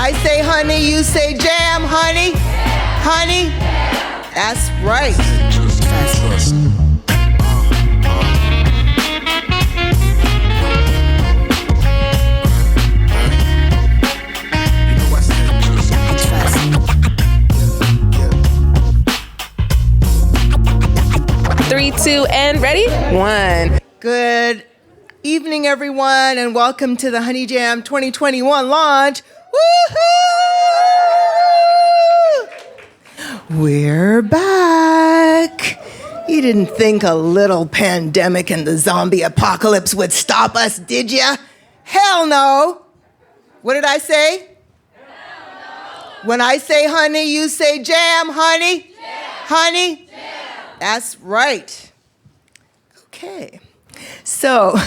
I say honey, you say jam, honey. Honey, that's right. Three, two, and ready? One. Good evening, everyone, and welcome to the Honey Jam 2021 launch. Woohoo! We're back. You didn't think a little pandemic and the zombie apocalypse would stop us, did ya? Hell no. What did I say? Hell no. When I say honey, you say jam, honey. Jam. Honey. Jam. That's right. Okay. So,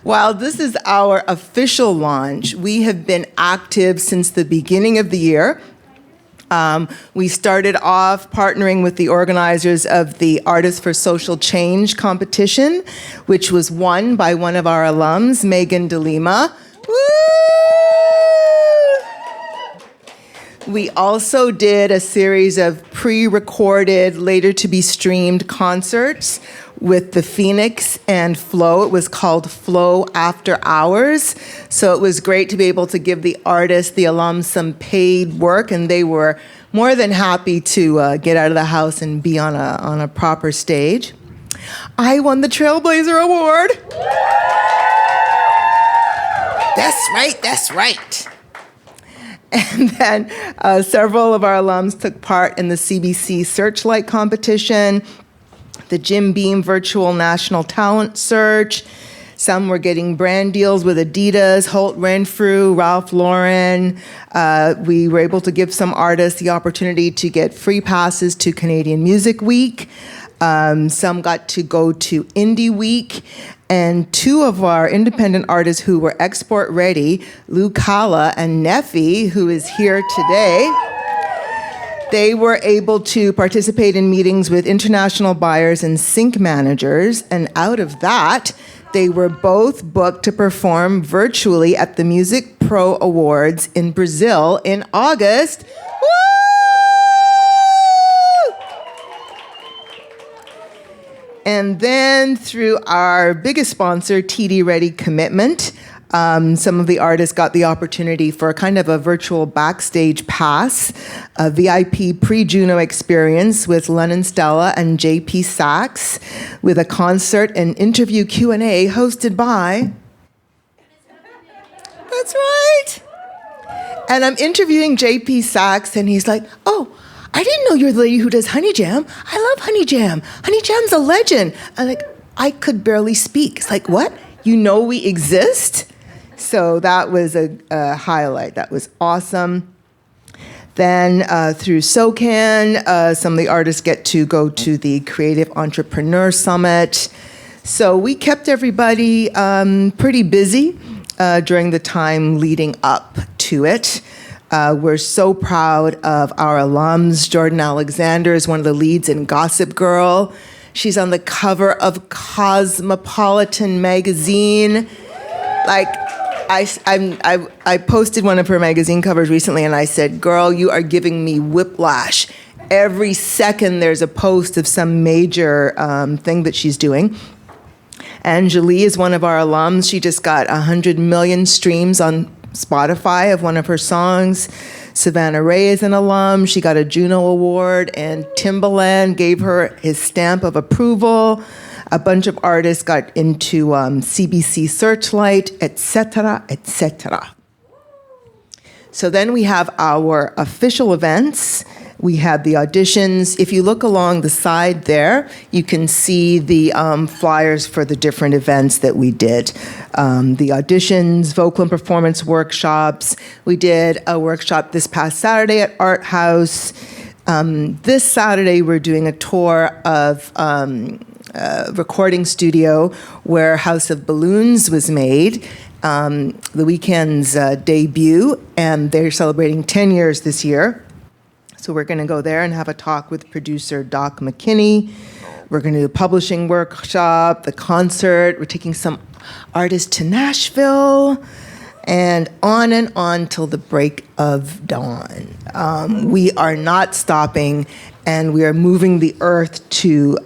while this is our official launch, we have been active since the beginning of the year. We started off partnering with the organizers of the Artists for Social Change competition, which was won by one of our alums, Megan DeLima. Woo! We also did a series of pre-recorded, later to be streamed concerts with the Phoenix and Flow. It was called Flow After Hours. So it was great to be able to give the artists, the alums, some paid work, and they were more than happy to get out of the house and be on a proper stage. I won the Trailblazer Award. That's right. And then several of our alums took part in the CBC Searchlight competition, the Jim Beam Virtual National Talent Search. Some were getting brand deals with Adidas, Holt Renfrew, Ralph Lauren. We were able to give some artists the opportunity to get free passes to Canadian Music Week. Some got to go to Indie Week. And two of our independent artists who were export ready, Lou Kala and Neffy, who is here today, they were able to participate in meetings with international buyers and sync managers. And out of that, they were both booked to perform virtually at the Music Pro Awards in Brazil in August. And then through our biggest sponsor, TD Ready Commitment, some of the artists got the opportunity for a kind of a virtual backstage pass, a VIP pre-Juno experience with Lennon Stella and JP Sachs, with a concert and interview Q&A hosted by... That's right. And I'm interviewing JP Sachs, and he's like, oh, I didn't know you're the lady who does Honey Jam. I love Honey Jam. Honey Jam's a legend. I could barely speak. It's like, what? You know we exist? So that was a highlight. That was awesome. Then through SOCAN, some of the artists get to go to the Creative Entrepreneur Summit. So we kept everybody pretty busy during the time leading up to it. We're so proud of our alums. Jordan Alexander is one of the leads in Gossip Girl. She's on the cover of Cosmopolitan magazine. I posted one of her magazine covers recently, and I said, girl, you are giving me whiplash. Every second there's a post of some major thing that she's doing. Angelie is one of our alums. She just got 100 million streams on Spotify of one of her songs. Savannah Ray is an alum. She got a Juno Award, and Timbaland gave her his stamp of approval. A bunch of artists got into CBC Searchlight, etc., etc. So then we have our official events. We have the auditions. If you look along the side there, you can see the flyers for the different events that we did. The auditions, vocal and performance workshops. We did a workshop this past Saturday at Art House. This Saturday, we're doing a tour of recording studio where House of Balloons was made. The Weeknd's debut, and they're celebrating 10 years this year. So we're going to go there and have a talk with producer Doc McKinney. We're going to do a publishing workshop, the concert. We're taking some artists to Nashville. and on till the break of dawn. We are not stopping, and we are moving the earth to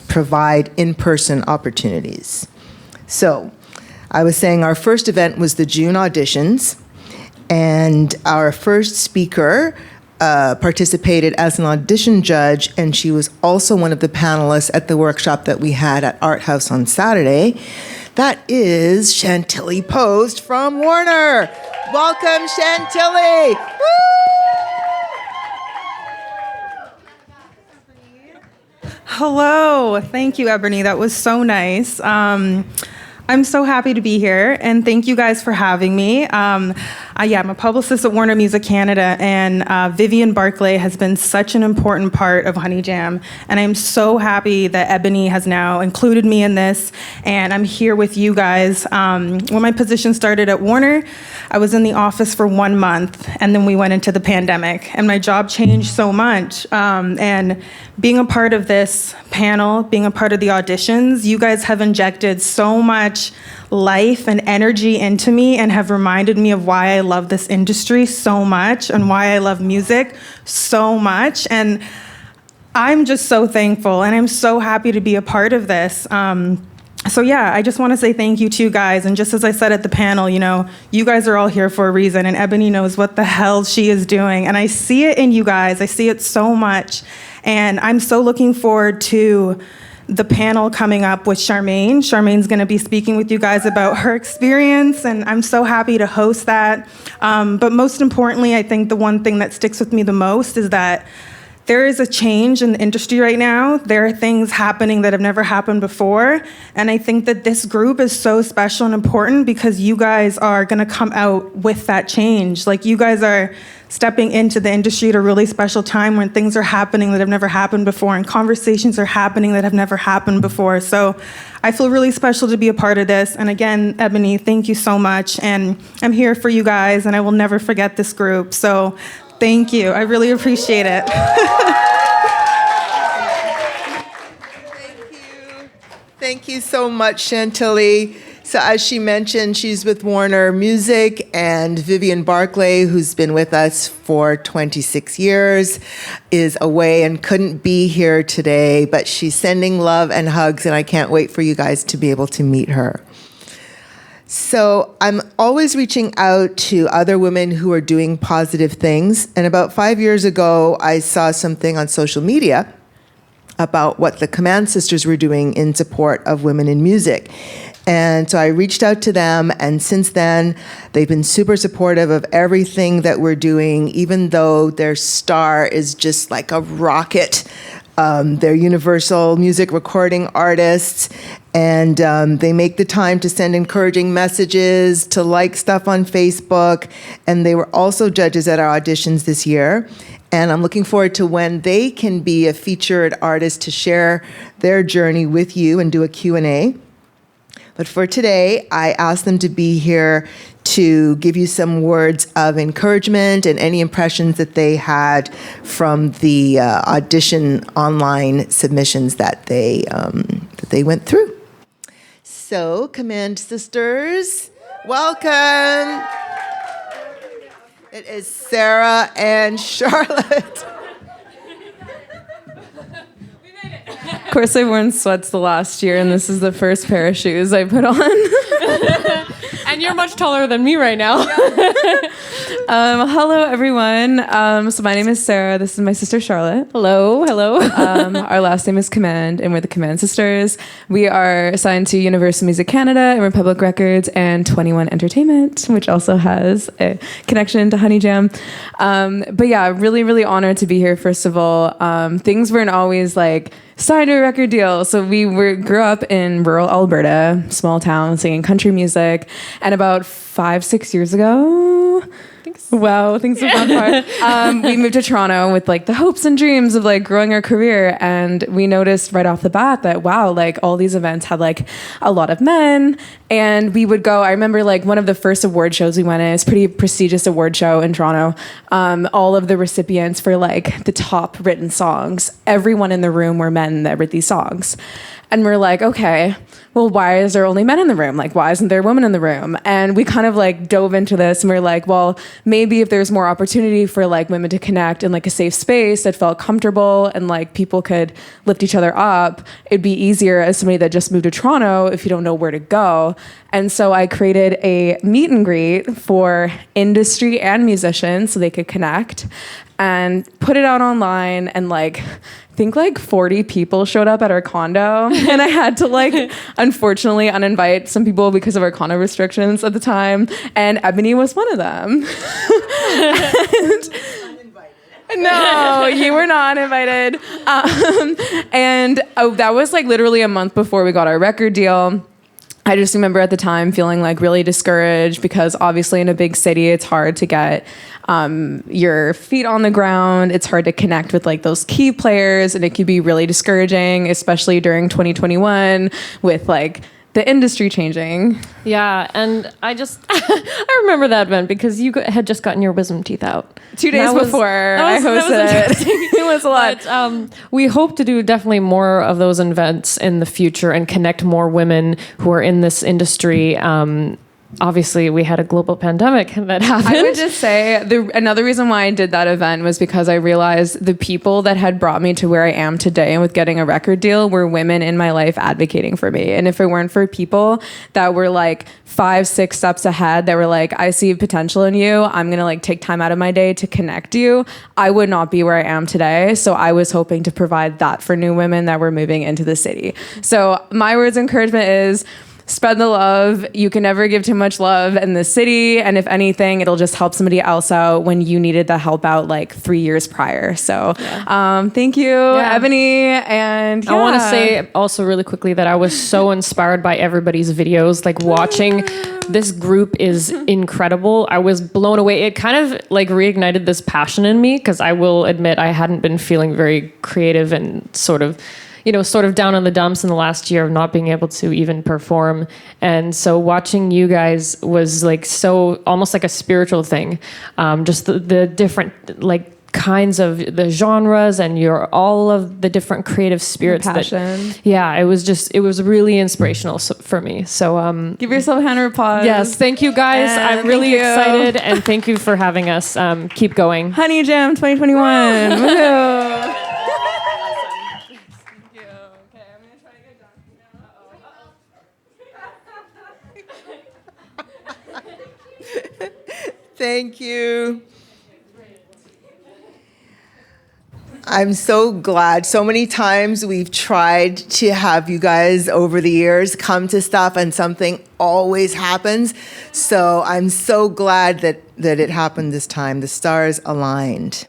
provide in-person opportunities. So, I was saying our first event was the June auditions, and our first speaker participated as an audition judge, and she was also one of the panelists at the workshop that we had at Art House on Saturday. That is Chantilly Post from Warner. Welcome, Chantilly. Hello. Thank you, Ebony. That was so nice. I'm so happy to be here, and thank you guys for having me. I'm a publicist at Warner Music Canada, and Vivian Barclay has been such an important part of Honey Jam, and I'm so happy that Ebony has now included me in this, and I'm here with you guys. When my position started at Warner, I was in the office for 1 month, and then we went into the pandemic, and my job changed so much, and being a part of this panel, being a part of the auditions, you guys have injected so much life and energy into me and have reminded me of why I love this industry so much and why I love music so much. And I'm just so thankful, and I'm so happy to be a part of this. I just want to say thank you to you guys. And just as I said at the panel, you guys are all here for a reason, and Ebony knows what the hell she is doing. And I see it in you guys. I see it so much. And I'm so looking forward to the panel coming up with Charmaine. Charmaine's going to be speaking with you guys about her experience, and I'm so happy to host that. But most importantly, I think the one thing that sticks with me the most is that there is a change in the industry right now. There are things happening that have never happened before. And I think that this group is so special and important because you guys are gonna come out with that change. Like, you guys are stepping into the industry at a really special time when things are happening that have never happened before and conversations are happening that have never happened before. So I feel really special to be a part of this. And again, Ebony, thank you so much. And I'm here for you guys, and I will never forget this group. So thank you. I really appreciate it. Thank you so much, Chantilly. So as she mentioned, she's with Warner Music, and Vivian Barclay, who's been with us for 26 years, is away and couldn't be here today, but she's sending love and hugs, and I can't wait for you guys to be able to meet her. So I'm always reaching out to other women who are doing positive things. And about 5 years ago, I saw something on social media about what the Command Sisters were doing in support of women in music. And so I reached out to them, and since then, they've been super supportive of everything that we're doing, even though their star is just like a rocket. They're Universal Music recording artists, and they make the time to send encouraging messages, to like stuff on Facebook, and they were also judges at our auditions this year. And I'm looking forward to when they can be a featured artist to share their journey with you and do a Q&A. But for today, I asked them to be here to give you some words of encouragement and any impressions that they had from the audition online submissions that they went through. So, Command Sisters, welcome. It is Sarah and Charlotte. Of course, I've worn sweats the last year, and this is the first pair of shoes I put on. And you're much taller than me right now. Hello, everyone. So my name is Sarah. This is my sister, Charlotte. Hello. Our last name is Command, and we're the Command Sisters. We are signed to Universal Music Canada and Republic Records and 21 Entertainment, which also has a connection to Honey Jam. But yeah, really, really honored to be here, first of all. Things weren't always like, signed a record deal. So we grew up in rural Alberta, small town, singing country music. And about 5-6 years ago, Wow, things have gone far. We moved to Toronto with like the hopes and dreams of like growing our career, and we noticed right off the bat that wow, like all these events had like a lot of men, and we would go. I remember like one of the first award shows we went in. It's a pretty prestigious award show in Toronto. All of the recipients for like the top written songs, everyone in the room were men that wrote these songs. And we're like, okay, well, why is there only men in the room? Like, why isn't there women in the room? And we kind of like dove into this and we're like, well, maybe if there's more opportunity for like women to connect in like a safe space that felt comfortable and like people could lift each other up, it'd be easier as somebody that just moved to Toronto if you don't know where to go. And so I created a meet and greet for industry and musicians so they could connect and put it out online, and like I think like 40 people showed up at our condo, and I had to like unfortunately uninvite some people because of our condo restrictions at the time, and Ebony was one of them. No, you were not invited. And that was like literally a month before we got our record deal. I just remember at the time feeling like really discouraged because obviously in a big city, it's hard to get your feet on the ground. It's hard to connect with like those key players, and it can be really discouraging, especially during 2021 with like the industry changing. Yeah, and I I remember that event because you had just gotten your wisdom teeth out. 2 days before I hosted it. It was a lot. But, we hope to do definitely more of those events in the future and connect more women who are in this industry. Obviously, we had a global pandemic that happened. I would just say another reason why I did that event was because I realized the people that had brought me to where I am today with getting a record deal were women in my life advocating for me. And if it weren't for people that were like 5-6 steps ahead, that were like, I see potential in you, I'm going to like take time out of my day to connect you, I would not be where I am today. So I was hoping to provide that for new women that were moving into the city. So my words of encouragement is, spread the love. You can never give too much love in the city. And if anything, it'll just help somebody else out when you needed the help out like 3 years prior. So thank you, Ebony. And I want to say also really quickly that I was so inspired by everybody's videos. Like watching this group is incredible. I was blown away. It kind of like reignited this passion in me because I will admit I hadn't been feeling very creative and sort of down in the dumps in the last year of not being able to even perform. And so watching you guys was like so almost like a spiritual thing. Just the different like kinds of the genres and all of the different creative spirits. Passion. It was really inspirational for me. So give yourself a hand of applause. Yes, thank you guys. And I'm really excited, and thank you for having us. Keep going. Honey Jam 2021. Woohoo. Thank you. I'm so glad. So many times we've tried to have you guys over the years come to stuff and something always happens. So I'm so glad that it happened this time. The stars aligned.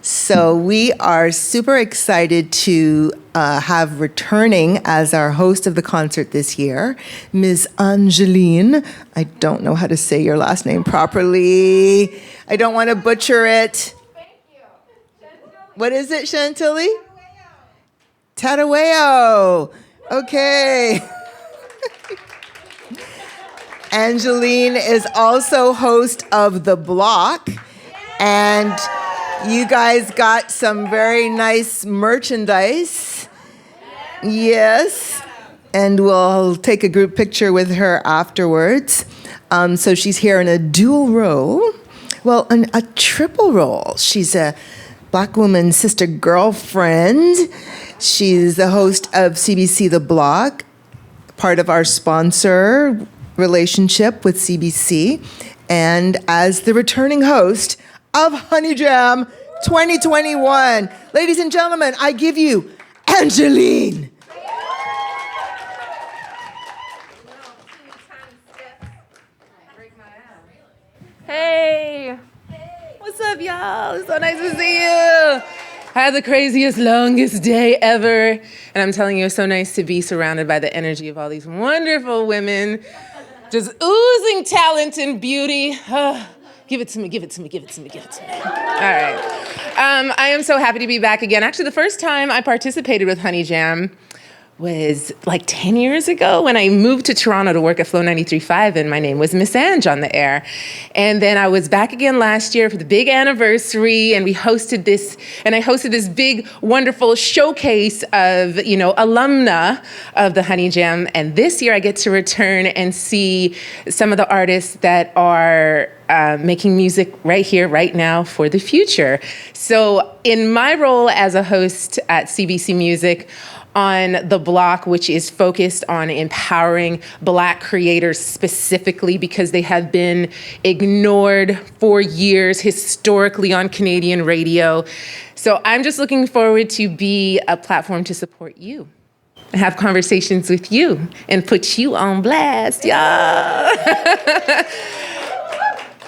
So we are super excited to have returning as our host of the concert this year, Ms. Angeline. I don't know how to say your last name properly. I don't want to butcher it. Thank you. What is it, Chantilly? Tadaweo. Okay. Angeline is also host of The Block, and you guys got some very nice merchandise. Yes. And we'll take a group picture with her afterwards. So she's here in a dual role. Well, a triple role. She's a Black woman sister girlfriend. She's the host of CBC The Block, part of our sponsor relationship with CBC. And as the returning host of Honey Jam 2021. Ladies and gentlemen, I give you Angeline. Hey. What's up, y'all? It's so nice to see you. I had the craziest, longest day ever. And I'm telling you, it's so nice to be surrounded by the energy of all these wonderful women, just oozing talent and beauty. Give it to me, give it to me, give it to me, give it to me. All right. I am so happy to be back again. Actually, the first time I participated with Honey Jam was like 10 years ago when I moved to Toronto to work at Flow 93.5, and my name was Miss Ange on the air. And then I was back again last year for the big anniversary, and I hosted this big, wonderful showcase of, alumna of the Honey Jam. And this year I get to return and see some of the artists that are making music right here, right now for the future. So in my role as a host at CBC Music, on The Block, which is focused on empowering Black creators specifically because they have been ignored for years historically on Canadian radio. So I'm just looking forward to be a platform to support you, have conversations with you, and put you on blast, y'all.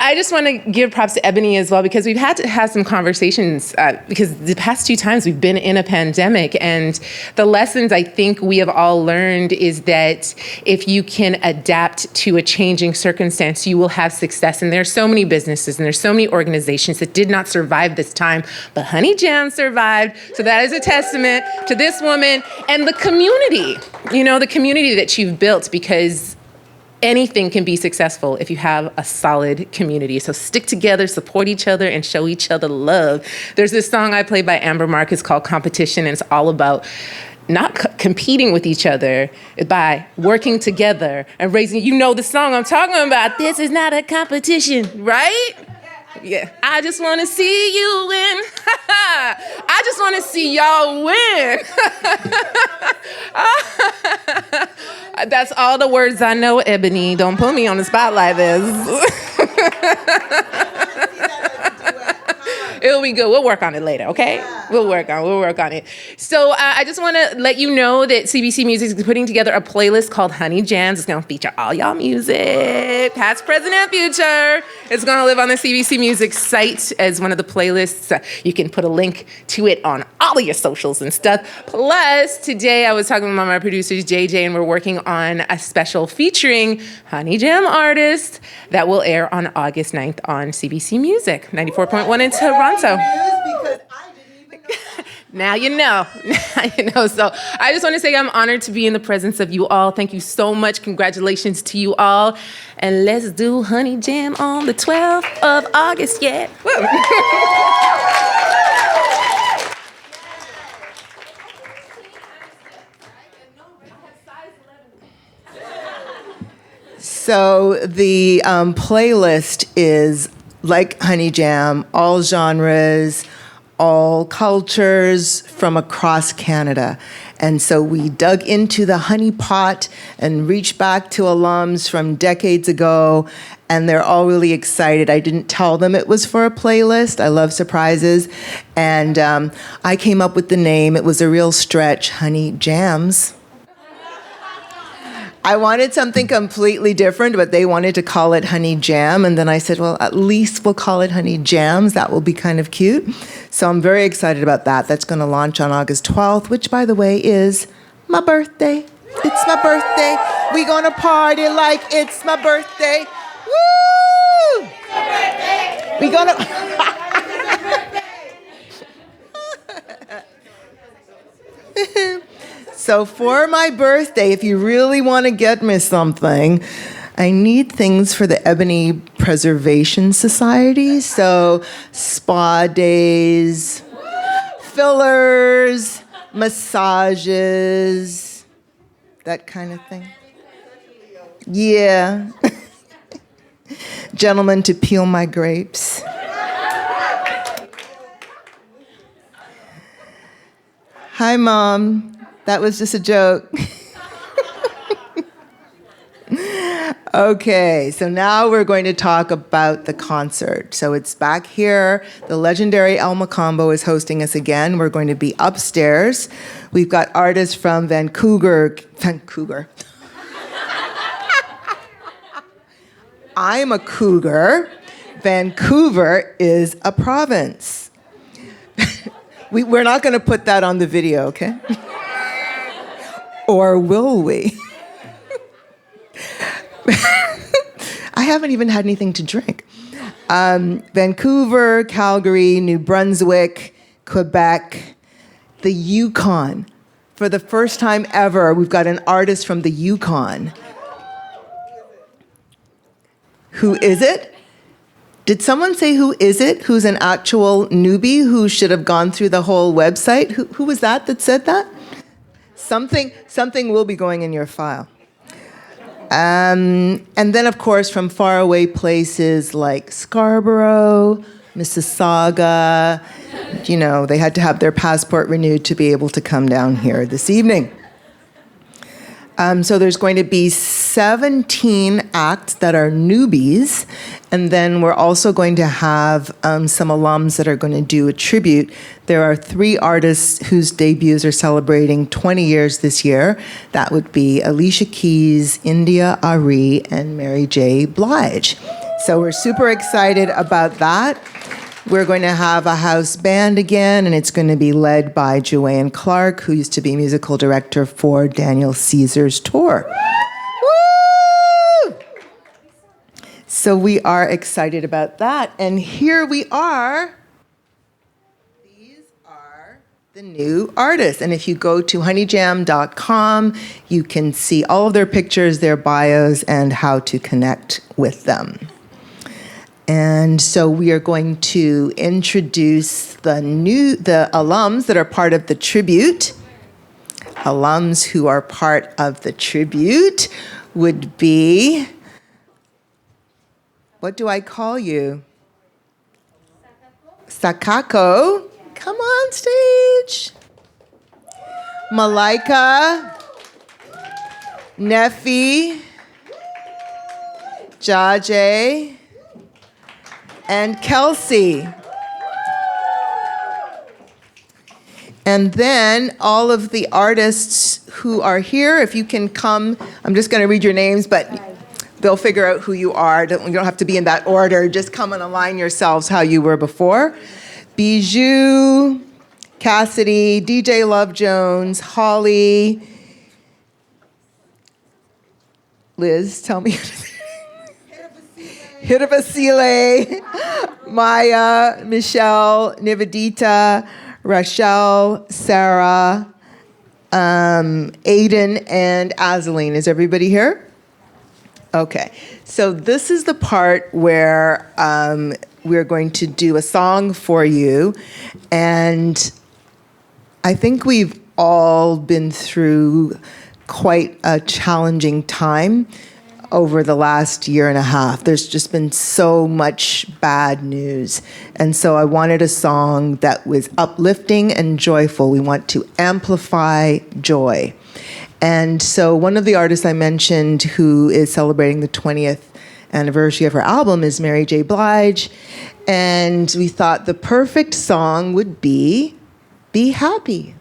I just want to give props to Ebony as well, because we've had to have some conversations because the past 2 times we've been in a pandemic, and the lessons I think we have all learned is that if you can adapt to a changing circumstance, you will have success. And there's so many businesses and there's so many organizations that did not survive this time, but Honey Jam survived. So that is a testament to this woman and the community, the community that you've built, because anything can be successful if you have a solid community. So stick together, support each other, and show each other love. There's this song I play by Amber Marcus called Competition, and it's all about not competing with each other, by working together and raising, the song I'm talking about. This is not a competition, right? Yeah. I just want to see you win. I just want to see y'all win. That's all the words I know, Ebony. Don't put me on the spot like this. It'll be good. We'll work on it later, okay? We'll work on it. So I just want to let you know that CBC Music is putting together a playlist called Honey Jams. It's going to feature all y'all music, past, present, and future. It's going to live on the CBC Music site as one of the playlists. You can put a link to it on all of your socials and stuff. Plus, today I was talking with my producers, JJ, and we're working on a special featuring Honey Jam artists that will air on August 9th on CBC Music, 94.1 in Toronto. Now you know. So I just want to say I'm honored to be in the presence of you all. Thank you so much. Congratulations to you all. And let's do Honey Jam on the 12th of August. Yeah. So the playlist is like Honey Jam, all genres, all cultures from across Canada. And so we dug into the honey pot and reached back to alums from decades ago, and they're all really excited. I didn't tell them it was for a playlist. I love surprises. And I came up with the name. It was a real stretch, Honey Jams. I wanted something completely different, but they wanted to call it Honey Jam. And then I said, well, at least we'll call it Honey Jams. That will be kind of cute. So I'm very excited about that. That's going to launch on August 12th, which, by the way, is my birthday. It's my birthday. We're going to party like it's my birthday. Woo! We're going to... So for my birthday, if you really want to get me something, I need things for the Ebony Preservation Society. So spa days, fillers, massages, that kind of thing. Yeah. Gentlemen to peel my grapes. Hi, Mom. That was just a joke. Okay, so now we're going to talk about the concert. So it's back here. The legendary Elma Combo is hosting us again. We're going to be upstairs. We've got artists from Vancouver. I'm a cougar. Vancouver is a province. We're not going to put that on the video, okay? Or will we? I haven't even had anything to drink. Vancouver, Calgary, New Brunswick, Quebec, the Yukon. For the first time ever, we've got an artist from the Yukon. Who is it? Did someone say who is it? Who's an actual newbie who should have gone through the whole website? Who was that said that? Something will be going in your file. And then, of course, from faraway places like Scarborough, Mississauga, they had to have their passport renewed to be able to come down here this evening. So there's going to be 17 acts that are newbies, and then we're also going to have some alums that are going to do a tribute. There are 3 artists whose debuts are celebrating 20 years this year. That would be Alicia Keys, India Ari, and Mary J. Blige. So we're super excited about that. We're going to have a house band again, and it's going to be led by Joanne Clark, who used to be musical director for Daniel Caesar's tour. Woo! So we are excited about that. And here we are. These are the new artists. And if you go to honeyjam.com, you can see all of their pictures, their bios, and how to connect with them. And so we are going to introduce the alums that are part of the tribute. Alums who are part of the tribute would be, what do I call you? Sakako. Come on stage. Malaika. Nefi. Jaje. And Kelsey. And then all of the artists who are here, if you can come, I'm just going to read your names, but they'll figure out who you are. You don't have to be in that order. Just come and align yourselves how you were before. Bijou, Cassidy, DJ Love Jones, Holly, Liz, tell me. Hirabasile, Maya, Michelle, Nivedita, Rachel, Sarah, Aiden, and Azaline. Is everybody here? Okay. So this is the part where we're going to do a song for you. And I think we've all been through quite a challenging time over the last year and a half. There's just been so much bad news. And so I wanted a song that was uplifting and joyful. We want to amplify joy. And so one of the artists I mentioned who is celebrating the 20th anniversary of her album is Mary J. Blige. And we thought the perfect song would be Be Happy.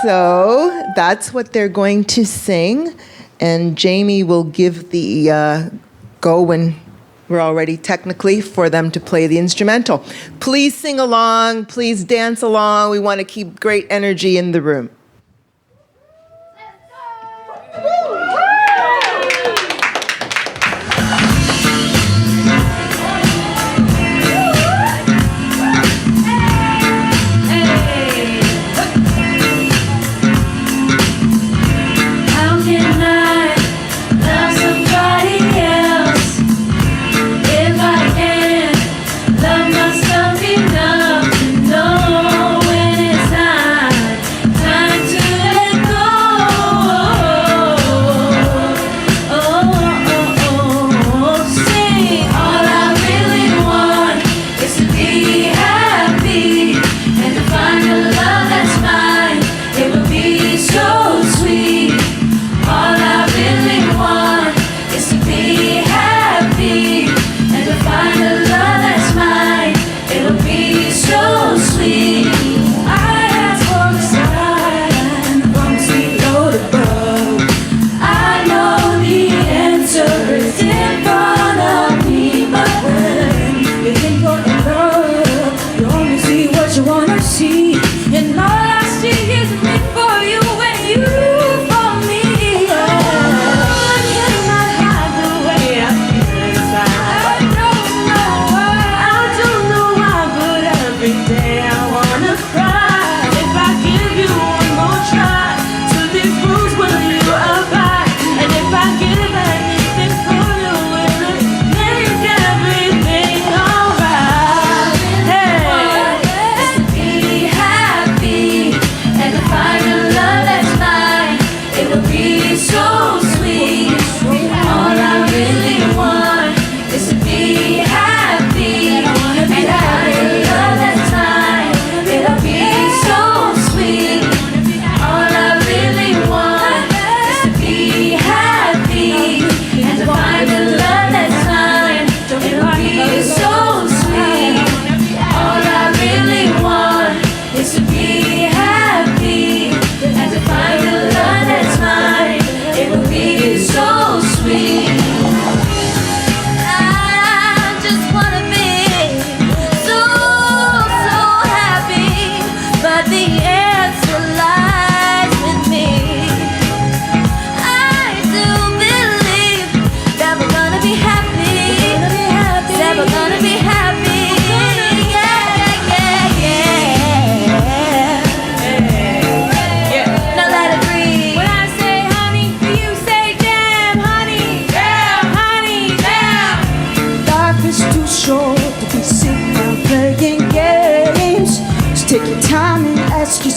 So that's what they're going to sing. And Jamie will give the go when we're all ready technically for them to play the instrumental. Please sing along. Please dance along. We want to keep great energy in the room. Time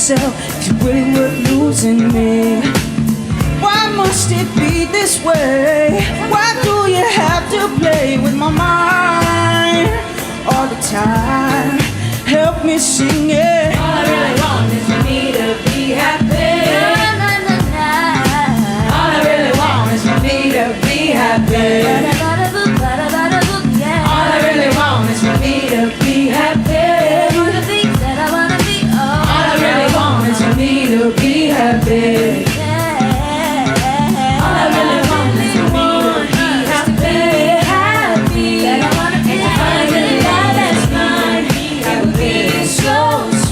yourself if you're really worth losing me. Why must it be this way? Why do you have to play with my mind all the time? Help me sing it. All I really want is for me to be happy. All I really want is for me to be happy. All I really want is for me to be happy. All I really want is for me to be happy. All I really want is for me to be happy. And if I really love that's mine, it would be so sweet.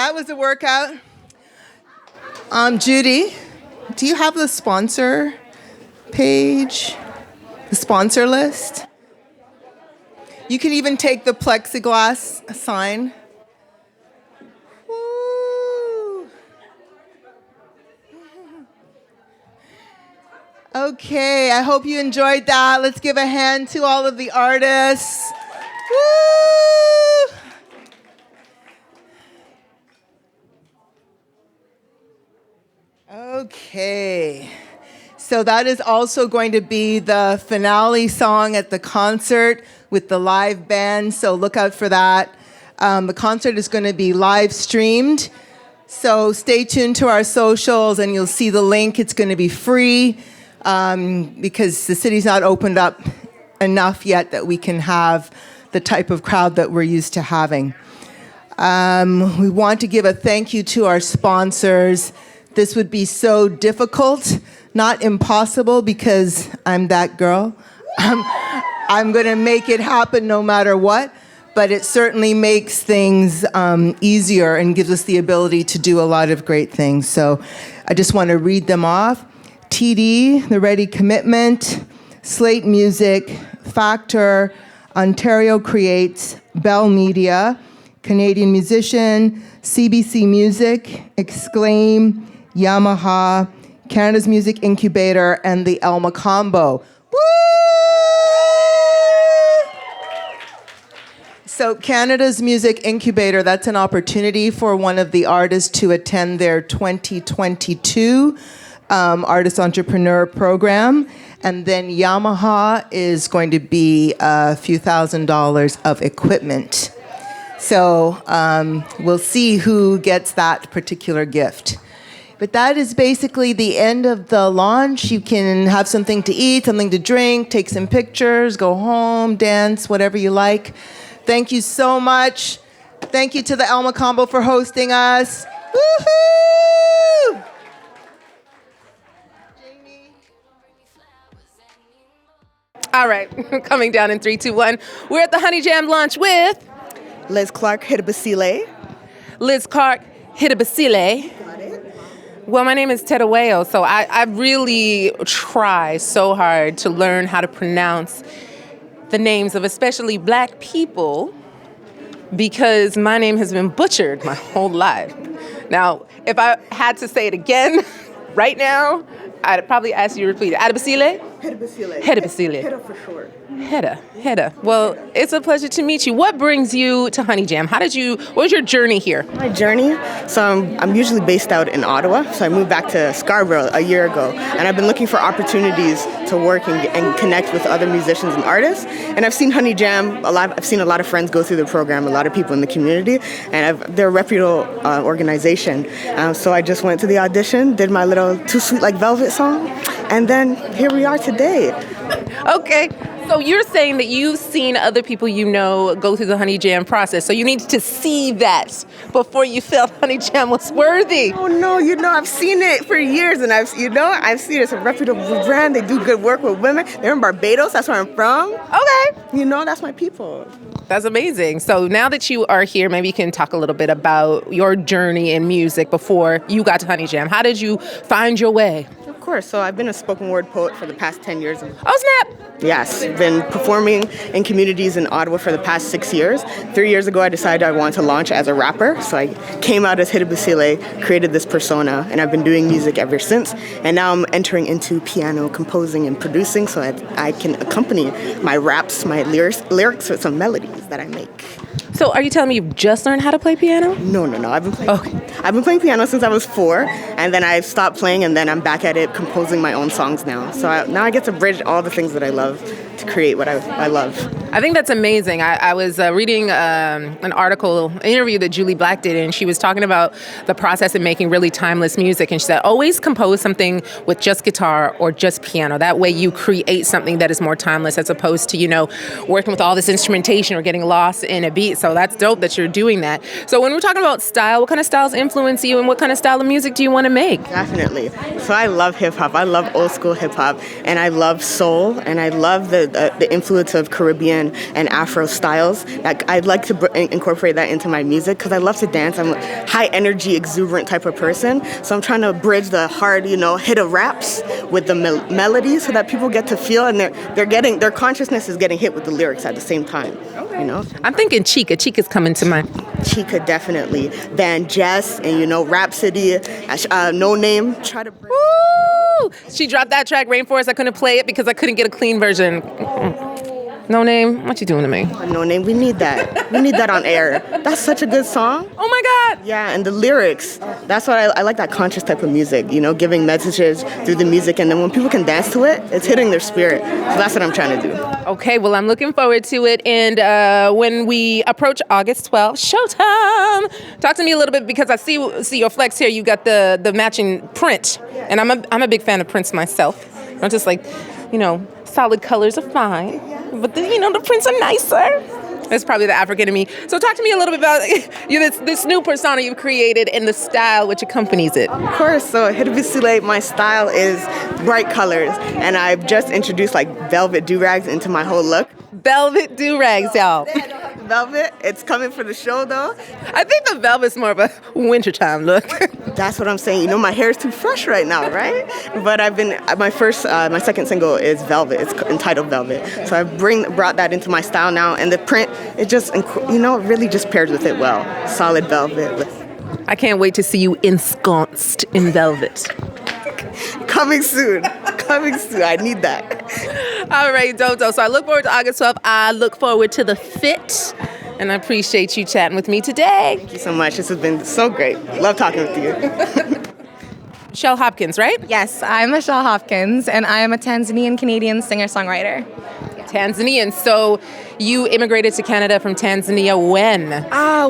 that was a workout. Judy, do you have the sponsor page? The sponsor list? You can even take the plexiglass sign. Woo. Okay, I hope you enjoyed that. Let's give a hand to all of the artists. Woo! Okay, so that is also going to be the finale song at the concert with the live band, so look out for that. The concert is going to be live streamed, so stay tuned to our socials and you'll see the link. It's going to be free because the city's not opened up enough yet that we can have the type of crowd that we're used to having. We want to give a thank you to our sponsors. This would be so difficult, not impossible, because I'm that girl. I'm going to make it happen no matter what, but it certainly makes things easier and gives us the ability to do a lot of great things. So I just want to read them off. TD, The Ready Commitment, Slate Music, Factor, Ontario Creates, Bell Media, Canadian Musician, CBC Music, Exclaim, Yamaha, Canada's Music Incubator, and the Elma Combo. Woo! So Canada's Music Incubator, that's an opportunity for one of the artists to attend their 2022 Artist Entrepreneur Program. And then Yamaha is going to be a few $1,000s of equipment. So we'll see who gets that particular gift. But that is basically the end of the launch. You can have something to eat, something to drink, take some pictures, go home, dance, whatever you like. Thank you so much. Thank you to the Elma Combo for hosting us. Woohoo! All right, coming down in 3, 2, 1. We're at the Honey Jam launch with Liz Clark Hidabasile. Liz Clark Hidabasile. Well, my name is Teta Whale, so I really try so hard to learn how to pronounce the names of especially Black people because my name has been butchered my whole life. Now, if I had to say it again right now, I'd probably ask you to repeat it. Adabasile? Hidabasile. Hidabasile. Hida for short. Hida. Well, it's a pleasure to meet you. What brings you to Honey Jam? What was your journey here? My journey? So I'm usually based out in Ottawa. So I moved back to Scarborough a year ago. And I've been looking for opportunities to work and connect with other musicians and artists. And I've seen Honey Jam a lot. I've seen a lot of friends go through the program, a lot of people in the community. And they're a reputable organization. So I just went to the audition, did my little Too Sweet Like Velvet song. And then here we are today. Okay. So you're saying that you've seen other people you know go through the Honey Jam process. So you needed to see that before you felt Honey Jam was worthy. Oh no, I've seen it for years, and I've seen it. It's a reputable brand. They do good work with women. They're in Barbados. That's where I'm from. Okay. That's my people. That's amazing. So now that you are here, maybe you can talk a little bit about your journey in music before you got to Honey Jam. How did you find your way? Of course. So I've been a spoken word poet for the past 10 years. Oh, snap. Yes, been performing in communities in Ottawa for the past 6 years. 3 years ago, I decided I wanted to launch as a rapper. So I came out as Hidabasile, created this persona, and I've been doing music ever since. And now I'm entering into piano composing and producing so I can accompany my raps, my lyrics with some melodies that I make. So are you telling me you just learned how to play piano? No. I've been playing piano since I was 4, and then I stopped playing, and then I'm back at it composing my own songs now. So now I get to bridge all the things that I love to create what I love. I think that's amazing. I was reading an interview that Julie Black did, and she was talking about the process of making really timeless music. And she said, always compose something with just guitar or just piano. That way you create something that is more timeless as opposed to, working with all this instrumentation or getting lost in a beat. So that's dope that you're doing that. So when we're talking about style, what kind of styles influence you and what kind of style of music do you want to make? Definitely. So I love hip hop. I love old school hip hop, and I love soul, and I love the the influence of Caribbean and Afro styles. I'd like to incorporate that into my music because I love to dance. I'm a high energy, exuberant type of person. So I'm trying to bridge the hard, hit of raps with the melodies so that people get to feel and their consciousness is getting hit with the lyrics at the same time. I'm thinking Chica. Chica's coming to mind. Chica, definitely. Van Jess and, Rhapsody, No Name. Try to bring... Woo! She dropped that track, Rainforest. I couldn't play it because I couldn't get a clean version. No Name, what you doing to me? No Name, we need that. We need that on air. That's such a good song. Oh my God. Yeah, and the lyrics. That's what I like, that conscious type of music, giving messages through the music. And then when people can dance to it, it's hitting their spirit. So that's what I'm trying to do. Okay, well, I'm looking forward to it. And when we approach August 12th, showtime. Talk to me a little bit because I see your flex here. You got the matching print. And I'm a big fan of prints myself. I'm just like, solid colors are fine. But the prints are nicer. That's probably the African in me. So talk to me a little bit about this new persona you've created and the style which accompanies it. Of course. So Hidibisile, my style is bright colors. And I've just introduced velvet do-rags into my whole look. Velvet do-rags, y'all. Velvet. It's coming for the show, though. I think the velvet's more of a wintertime look. That's what I'm saying. My hair is too fresh right now, right? But my second single is Velvet. It's entitled Velvet. So I brought that into my style now, and the print, it just, really just pairs with it well. Solid velvet. I can't wait to see you ensconced in velvet. Coming soon. I need that. All right, Dodo. So I look forward to August 12th. I look forward to the fit. And I appreciate you chatting with me today. Thank you so much. This has been so great. Love talking with you. Michelle Hopkins, right? Yes, I'm Michelle Hopkins, and I am a Tanzanian-Canadian singer-songwriter. Tanzanian. So you immigrated to Canada from Tanzania when?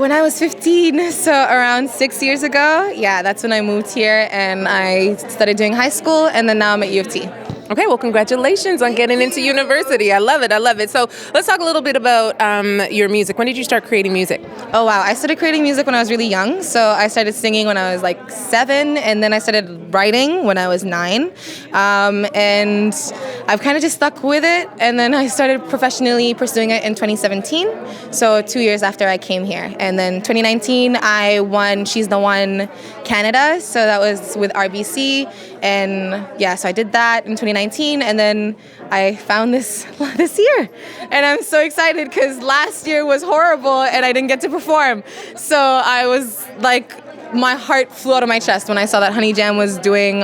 When I was 15, so around 6 years ago. Yeah, that's when I moved here, and I started doing high school, and then now I'm at U of T. Okay, well, congratulations on getting into university. I love it. So let's talk a little bit about your music. When did you start creating music? Oh, wow. I started creating music when I was really young. So I started singing when I was 7, and then I started writing when I was 9. And I've kind of just stuck with it. And then I started professionally pursuing it in 2017. So 2 years after I came here. And then 2019, I won She's the One Canada. So that was with RBC. And yeah, so I did that in 2019, and then I found this year. And I'm so excited because last year was horrible and I didn't get to perform. So I was my heart flew out of my chest when I saw that Honey Jam was doing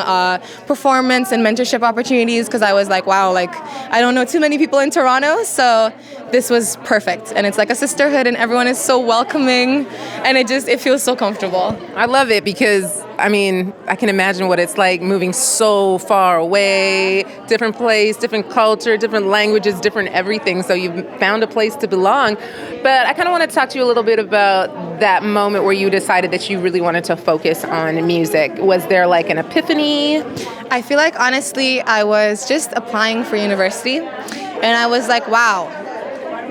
performance and mentorship opportunities, because I was like, wow, I don't know too many people in Toronto, so this was perfect. And it's like a sisterhood and everyone is so welcoming and it feels so comfortable. I love it because, I can imagine what it's like moving so far away, different place, different culture, different languages, different everything. So you've found a place to belong. But I kind of want to talk to you a little bit about that moment where you decided that you really wanted to focus on music. Was there an epiphany? I feel like, honestly, I was just applying for university and I was like, wow,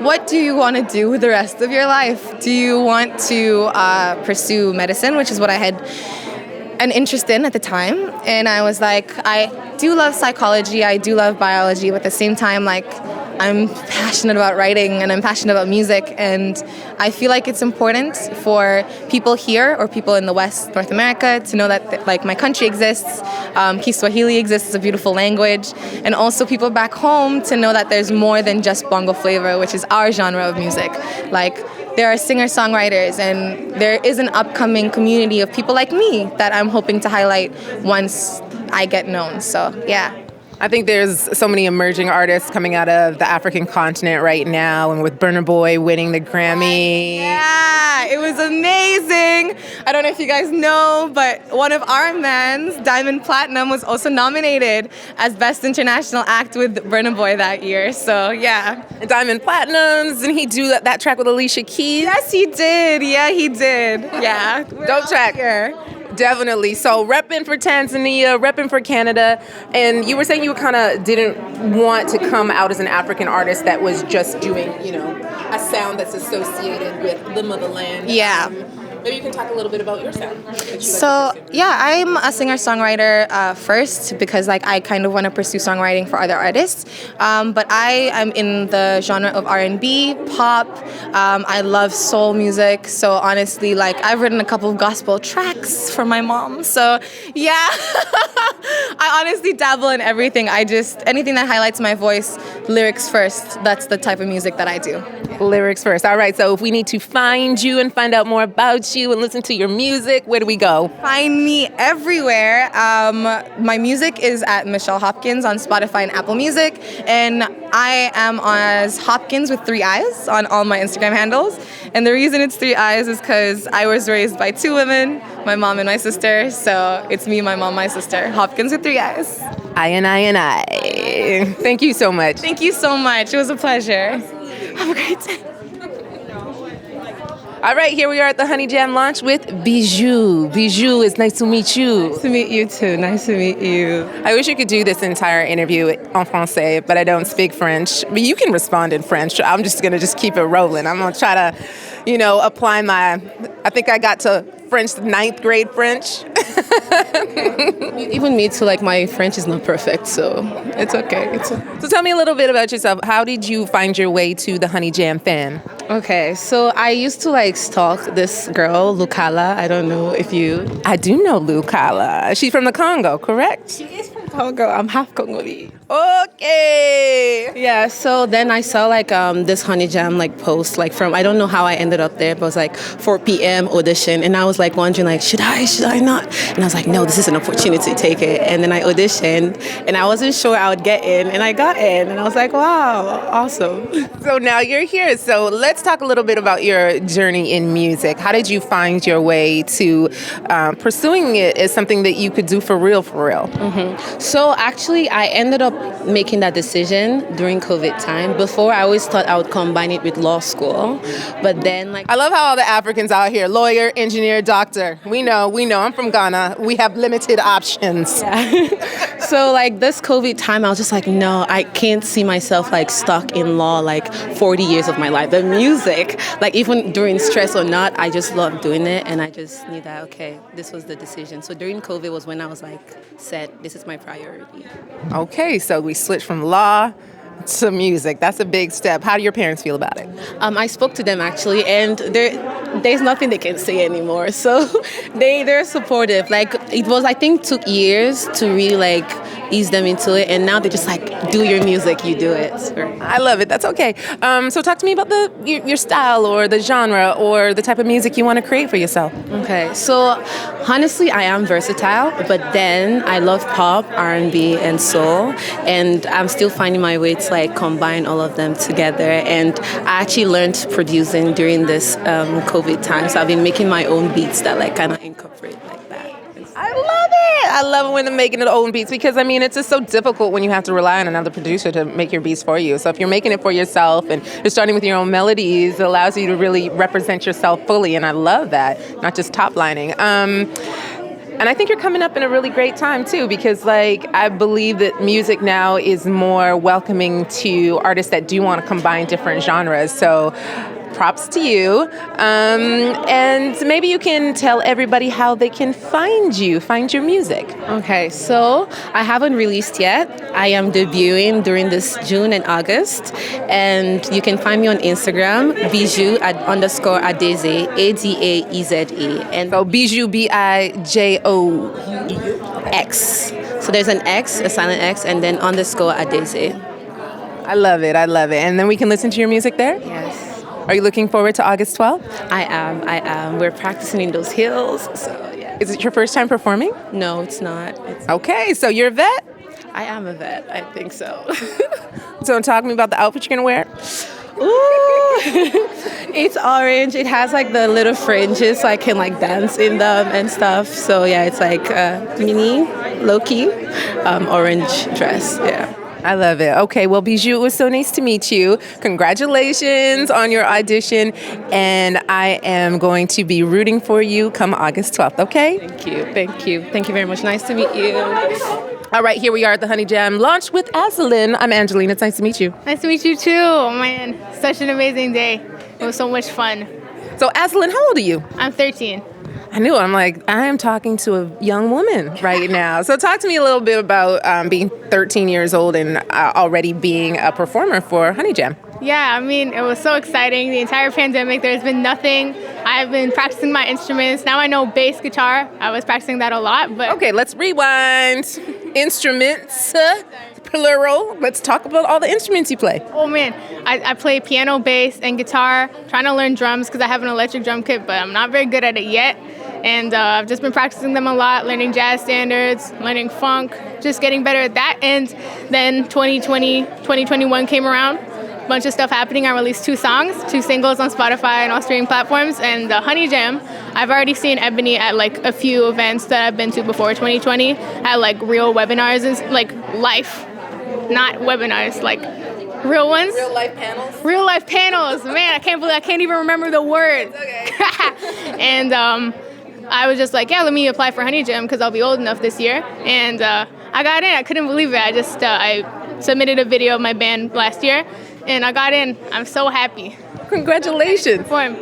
what do you want to do with the rest of your life? Do you want to pursue medicine, which is what I had an interest in at the time? And I was like, I do love psychology, I do love biology, but at the same time, I'm passionate about writing and I'm passionate about music, and I feel like it's important for people here or people in the West, North America, to know that my country exists, Kiswahili exists, it's a beautiful language, and also people back home to know that there's more than just bongo flavor, which is our genre of music. There are singer-songwriters, and there is an upcoming community of people like me that I'm hoping to highlight once I get known. So, yeah. I think there's so many emerging artists coming out of the African continent right now, and with Burna Boy winning the Grammy. Yeah, it was amazing. I don't know if you guys know, but one of our mans, Diamond Platinum, was also nominated as Best International Act with Burna Boy that year. So, yeah. Diamond Platinums, and he do that track with Alicia Keys? Yes, he did. Yeah, he did. Yeah. Dope track. Here. Definitely. So repping for Tanzania, repping for Canada, and you were saying you kind of didn't want to come out as an African artist that was just doing, a sound that's associated with the motherland. Yeah. Maybe you can talk a little bit about your sound. So yeah, I'm a singer-songwriter first because like I kind of want to pursue songwriting for other artists. But I am in the genre of R&B, pop. I love soul music. So honestly, like I've written a couple of gospel tracks for my mom. So yeah, I honestly dabble in everything. Anything that highlights my voice, lyrics first. That's the type of music that I do. Lyrics first. All right. So if we need to find you and find out more about you and listen to your music, where do we go? Find me everywhere. My music is at Michelle Hopkins on Spotify and Apple Music, and I am as Hopkins with 3 eyes on all my Instagram handles. And the reason it's 3 eyes is because I was raised by 2 women, my mom and my sister. So it's me, my mom, my sister. Hopkins with 3 eyes. I and I and I. Thank you so much. Thank you so much. It was a pleasure. Have a great day. All right, here we are at the Honey Jam launch with Bijou. Bijou, it's nice to meet you. Nice to meet you too. Nice to meet you. I wish you could do this entire interview en français, but I don't speak French. But you can respond in French. I'm just going to keep it rolling. I'm going to try to, apply I think I got to French, 9th grade French. Even me too, like my French is not perfect, so it's okay. So tell me a little bit about yourself. How did you find your way to the Honey Jam fan? Okay, so I used to stalk this girl, Lucala. I don't know if you... I do know Lucala. She's from the Congo, correct? She is from Congo. I'm half Congolese. Okay. Yeah, so then I saw this Honey Jam post from, I don't know how I ended up there, but it was 4 p.m. audition, and I was wondering should I not? And I was like, no, this is an opportunity, take it. And then I auditioned, and I wasn't sure I would get in, and I got in, and I was like, wow, awesome. So now you're here. So let's talk a little bit about your journey in music. How did you find your way to pursuing it as something that you could do for real? Mm-hmm. So actually, I ended up making that decision during COVID time. Before, I always thought I would combine it with law school, but then I love how all the Africans out here, lawyer, engineer, doctor. We know. I'm from Ghana. We have limited options. Yeah. So this COVID time, I was just no, I can't see myself stuck in law 40 years of my life. The music, even during stress or not, I just love doing it, and I just knew that, okay, this was the decision. So during COVID was when I was set, this is my priority. Okay, so we switched from law to music. That's a big step. How do your parents feel about it? I spoke to them actually, and there's nothing they can say anymore. So they're supportive. It was, I think, took years to really ease them into it, and now they're just do your music, you do it. I love it. That's okay. So talk to me about your style or the genre or the type of music you want to create for yourself. Okay, so honestly, I am versatile, but then I love pop, R&B, and soul, and I'm still finding my way to combine all of them together. And I actually learned producing during this COVID time, so I've been making my own beats that kind of incorporate that. I love it. I love it when they're making their own beats because, it's just so difficult when you have to rely on another producer to make your beats for you. So if you're making it for yourself and you're starting with your own melodies, it allows you to really represent yourself fully. And I love that, not just top lining. And I think you're coming up in a really great time, too, because, I believe that music now is more welcoming to artists that do want to combine different genres. So props to you. And maybe you can tell everybody how they can find your music. Okay, so I haven't released yet. I am debuting during this June and August. And you can find me on Instagram, Bijou _Adeze, ADAEZE. And so Bijou, BIJOUX. So there's an X, a silent X, and then _Adeze. I love it. And then we can listen to your music there? Yes. Are you looking forward to August 12th? I am. We're practicing in those hills, so yeah. Is it your first time performing? No, it's not. Okay, so you're a vet? I am a vet, I think so. So talk to me about the outfit you're going to wear. Ooh, it's orange. It has the little fringes so I can dance in them and stuff. So yeah, it's mini, low-key, orange dress, yeah. I love it. Okay, well, Bijou, it was so nice to meet you. Congratulations on your audition, and I am going to be rooting for you come August 12th, okay? Thank you very much. Nice to meet you. All right, here we are at the Honey Jam launch with Azalyn. I'm Angelina. It's nice to meet you. Nice to meet you too. Oh man, such an amazing day. It was so much fun. So, Aslan, how old are you? I'm 13. I knew. I'm like, I am talking to a young woman right now. So talk to me a little bit about being 13 years old and already being a performer for Honey Jam. Yeah, I mean, it was so exciting. The entire pandemic, there's been nothing. I've been practicing my instruments. Now I know bass guitar. I was practicing that a lot, but... Okay, let's rewind. Instruments, plural. Let's talk about all the instruments you play. Oh man, I play piano, bass, and guitar. Trying to learn drums because I have an electric drum kit, but I'm not very good at it yet. And I've just been practicing them a lot, learning jazz standards, learning funk, just getting better at that. And then 2020, 2021 came around. A bunch of stuff happening. I released 2 songs, 2 singles on Spotify and all streaming platforms. And Honey Jam, I've already seen Ebony at like a few events that I've been to before 2020, at like real webinars and like life, not webinars, like real ones. Real life panels? Real life panels. Man, I can't even remember the words. Okay. And I was just like, yeah, let me apply for Honey Jam because I'll be old enough this year. And I got in. I couldn't believe it. I submitted a video of my band last year, and I got in. I'm so happy. Congratulations. For him.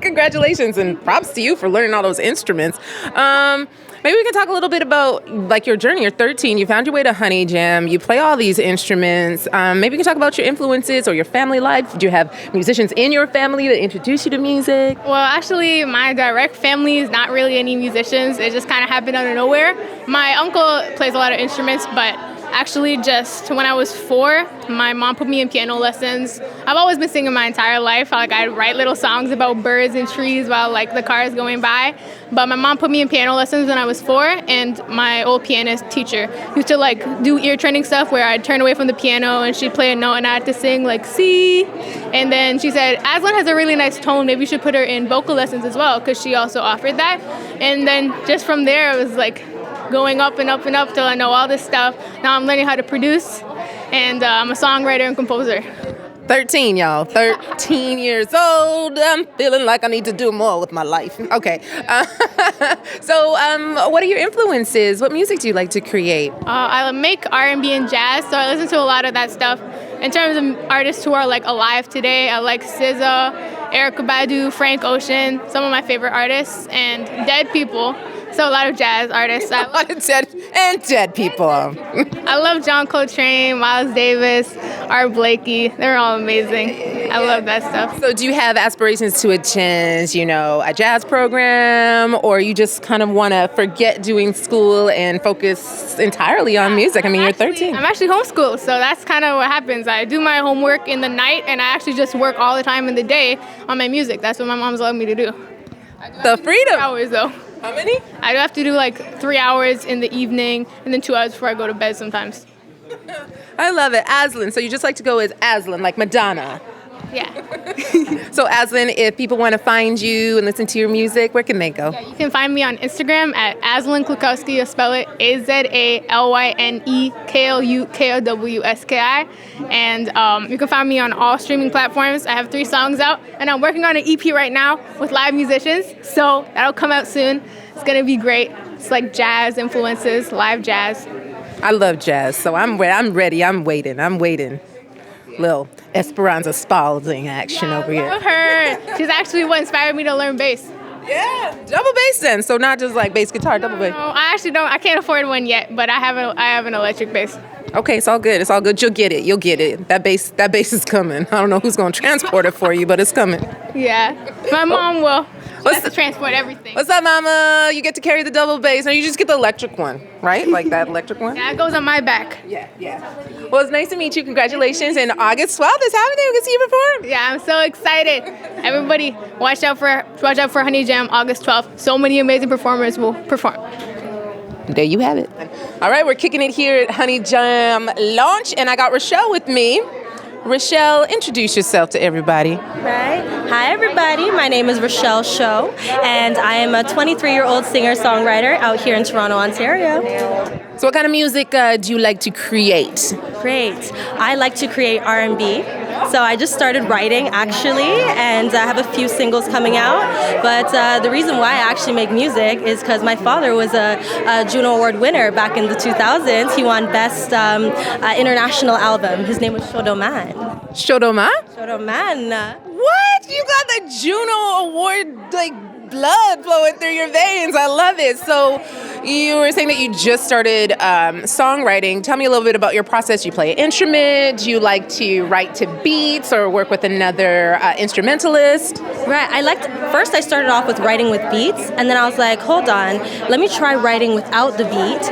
Congratulations, and props to you for learning all those instruments. Maybe we can talk a little bit about like your journey. You're 13. You found your way to Honey Jam. You play all these instruments. Maybe you can talk about your influences or your family life. Did you have musicians in your family that introduced you to music? Well, actually, my direct family is not really any musicians. It just kind of happened out of nowhere. My uncle plays a lot of instruments, but actually just when I was 4, my mom put me in piano lessons. I've always been singing my entire life. Like I'd write little songs about birds and trees while like the cars going by. But my mom put me in piano lessons when I was 4, and my old pianist teacher used to like do ear training stuff where I'd turn away from the piano and she'd play a note and I had to sing like C. And then she said, Aslan has a really nice tone. Maybe you should put her in vocal lessons as well, because she also offered that. And then just from there, it was like going up and up and up till I know all this stuff. Now I'm learning how to produce, and I'm a songwriter and composer. 13, y'all. 13 years old. I'm feeling like I need to do more with my life. Okay. So what are your influences? What music do you like to create? I make R&B and jazz, so I listen to a lot of that stuff. In terms of artists who are like alive today, I like SZA, Erykah Badu, Frank Ocean, some of my favorite artists, and dead people. So a lot of jazz artists. A lot of dead people. I love John Coltrane, Miles Davis, Art Blakey. They're all amazing. I love that stuff. So do you have aspirations to attend, a jazz program, or you just kind of want to forget doing school and focus entirely on music? I mean, you're 13. I'm actually homeschooled, so that's kind of what happens. I do my homework in the night, and I actually just work all the time in the day on my music. That's what my mom's allowed me to do. The freedom. Hours though. How many? I do have to do like 3 hours in the evening and then 2 hours before I go to bed sometimes. I love it. Aslan. So you just like to go as Aslan, like Madonna. Yeah. So Aslan, if people want to find you and listen to your music, where can they go? Yeah, you can find me on Instagram at Aslan Klukowski. You spell it AZALYNEKLUKOWSKI. And you can find me on all streaming platforms. I have 3 songs out, and I'm working on an EP right now with live musicians. So that'll come out soon. It's gonna be great. It's like jazz influences, live jazz. I love jazz, so I'm ready. I'm waiting. Little Esperanza Spalding action over here. I love her. She's actually what inspired me to learn bass. Yeah, double bass then. So not just like bass guitar, double bass. No, I actually don't. I can't afford one yet, but I have an electric bass. Okay, it's all good. It's all good. You'll get it. That bass is coming. I don't know who's gonna transport it for you, but it's coming. Yeah, my mom will. She has to transport everything. What's up, Mama? You get to carry the double bass. No, you just get the electric one, right? Like that electric one? Yeah, it goes on my back. Yeah. Well, it's nice to meet you. Congratulations. And August 12th is happening. We can see you perform. Yeah, I'm so excited. Everybody, watch out for Honey Jam, August 12th. So many amazing performers will perform. There you have it. All right, we're kicking it here at Honey Jam launch, and I got Rochelle with me. Rochelle, introduce yourself to everybody. Right. Hi, everybody. My name is Rochelle Show, and I am a 23-year-old singer-songwriter out here in Toronto, Ontario. So what kind of music do you like to create? Great. I like to create R&B. So I just started writing actually, and I have a few singles coming out. But the reason why I actually make music is because my father was a Juno Award winner back in the 2000s. He won Best International Album. His name was Shodoman. Shodoma? Shodoman. What? You got the Juno Award, like, blood flowing through your veins. I love it. So you were saying that you just started songwriting. Tell me a little bit about your process. You play an instrument? Do you like to write to beats or work with another instrumentalist? Right. First I started off with writing with beats, and then I was like, hold on, let me try writing without the beat.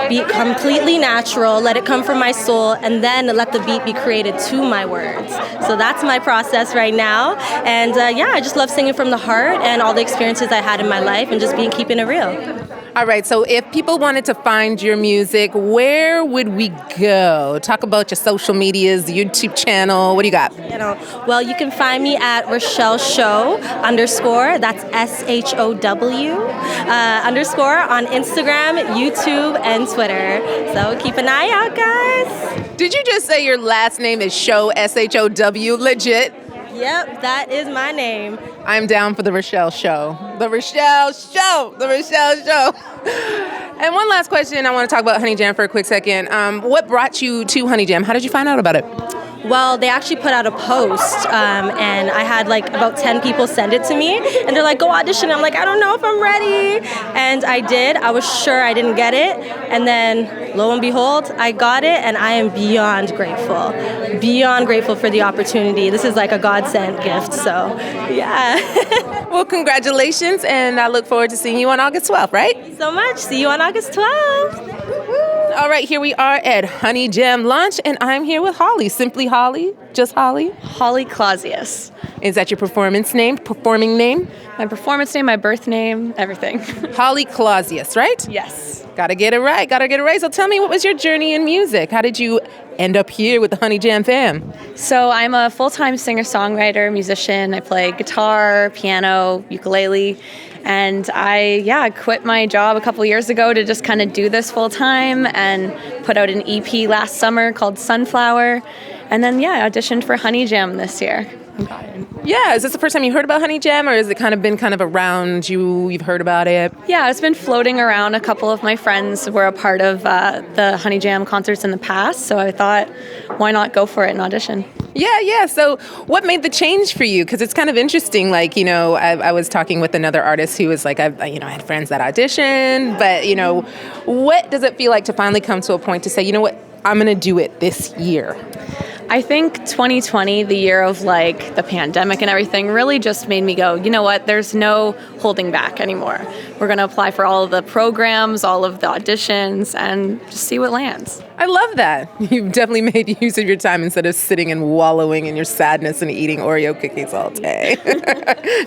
Be completely natural, let it come from my soul, and then let the beat be created to my words. So that's my process right now. And I just love singing from the heart and all the experiences I had in my life and just keeping it real. All right, so if people wanted to find your music, where would we go? Talk about your social medias, the YouTube channel. What do you got? Well, you can find me at Rochelle Show _ that's SHOW _ on Instagram, YouTube, and Twitter. So keep an eye out, guys. Did you just say your last name is Show, SHOW, legit? Yep, that is my name. I'm down for the Rochelle Show. The Rochelle Show. The Rochelle Show. And one last question. I want to talk about Honey Jam for a quick second. What brought you to Honey Jam? How did you find out about it? Well, they actually put out a post, and I had like about 10 people send it to me, and they're like, go audition. I'm like, I don't know if I'm ready. And I did. I was sure I didn't get it. And then, lo and behold, I got it, and I am beyond grateful. Beyond grateful for the opportunity. This is like a God-sent gift, so yeah. Well, congratulations, and I look forward to seeing you on August 12th, right? Thank you so much. See you on August 12th. All right, here we are at Honey Jam Lunch, and I'm here with Holly. Simply Holly? Just Holly? Holly Clausius. Is that your performing name? My performance name, my birth name, everything. Holly Clausius, right? Yes. Gotta get it right. So tell me, what was your journey in music? How did you end up here with the Honey Jam fam? So I'm a full-time singer-songwriter, musician. I play guitar, piano, ukulele. And I quit my job a couple years ago to just kind of do this full-time and put out an EP last summer called Sunflower. And then, I auditioned for Honey Jam this year. Yeah, is this the first time you heard about Honey Jam, or has it been around you? You've heard about it? Yeah, it's been floating around. A couple of my friends were a part of the Honey Jam concerts in the past, so I thought, why not go for it and audition? Yeah. So what made the change for you? Because it's kind of interesting. Like, I was talking with another artist who was like, I had friends that auditioned, but, what does it feel like to finally come to a point to say, you know what, I'm going to do it this year? I think 2020, the year of like the pandemic and everything, really just made me go, you know what, there's no holding back anymore. We're going to apply for all of the programs, all of the auditions, and just see what lands. I love that. You've definitely made use of your time instead of sitting and wallowing in your sadness and eating Oreo cookies all day.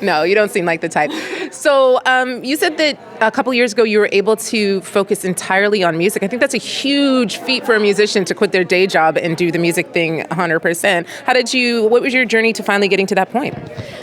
No, you don't seem like the type. So you said that a couple years ago you were able to focus entirely on music. I think that's a huge feat for a musician to quit their day job and do the music thing 100%. What was your journey to finally getting to that point?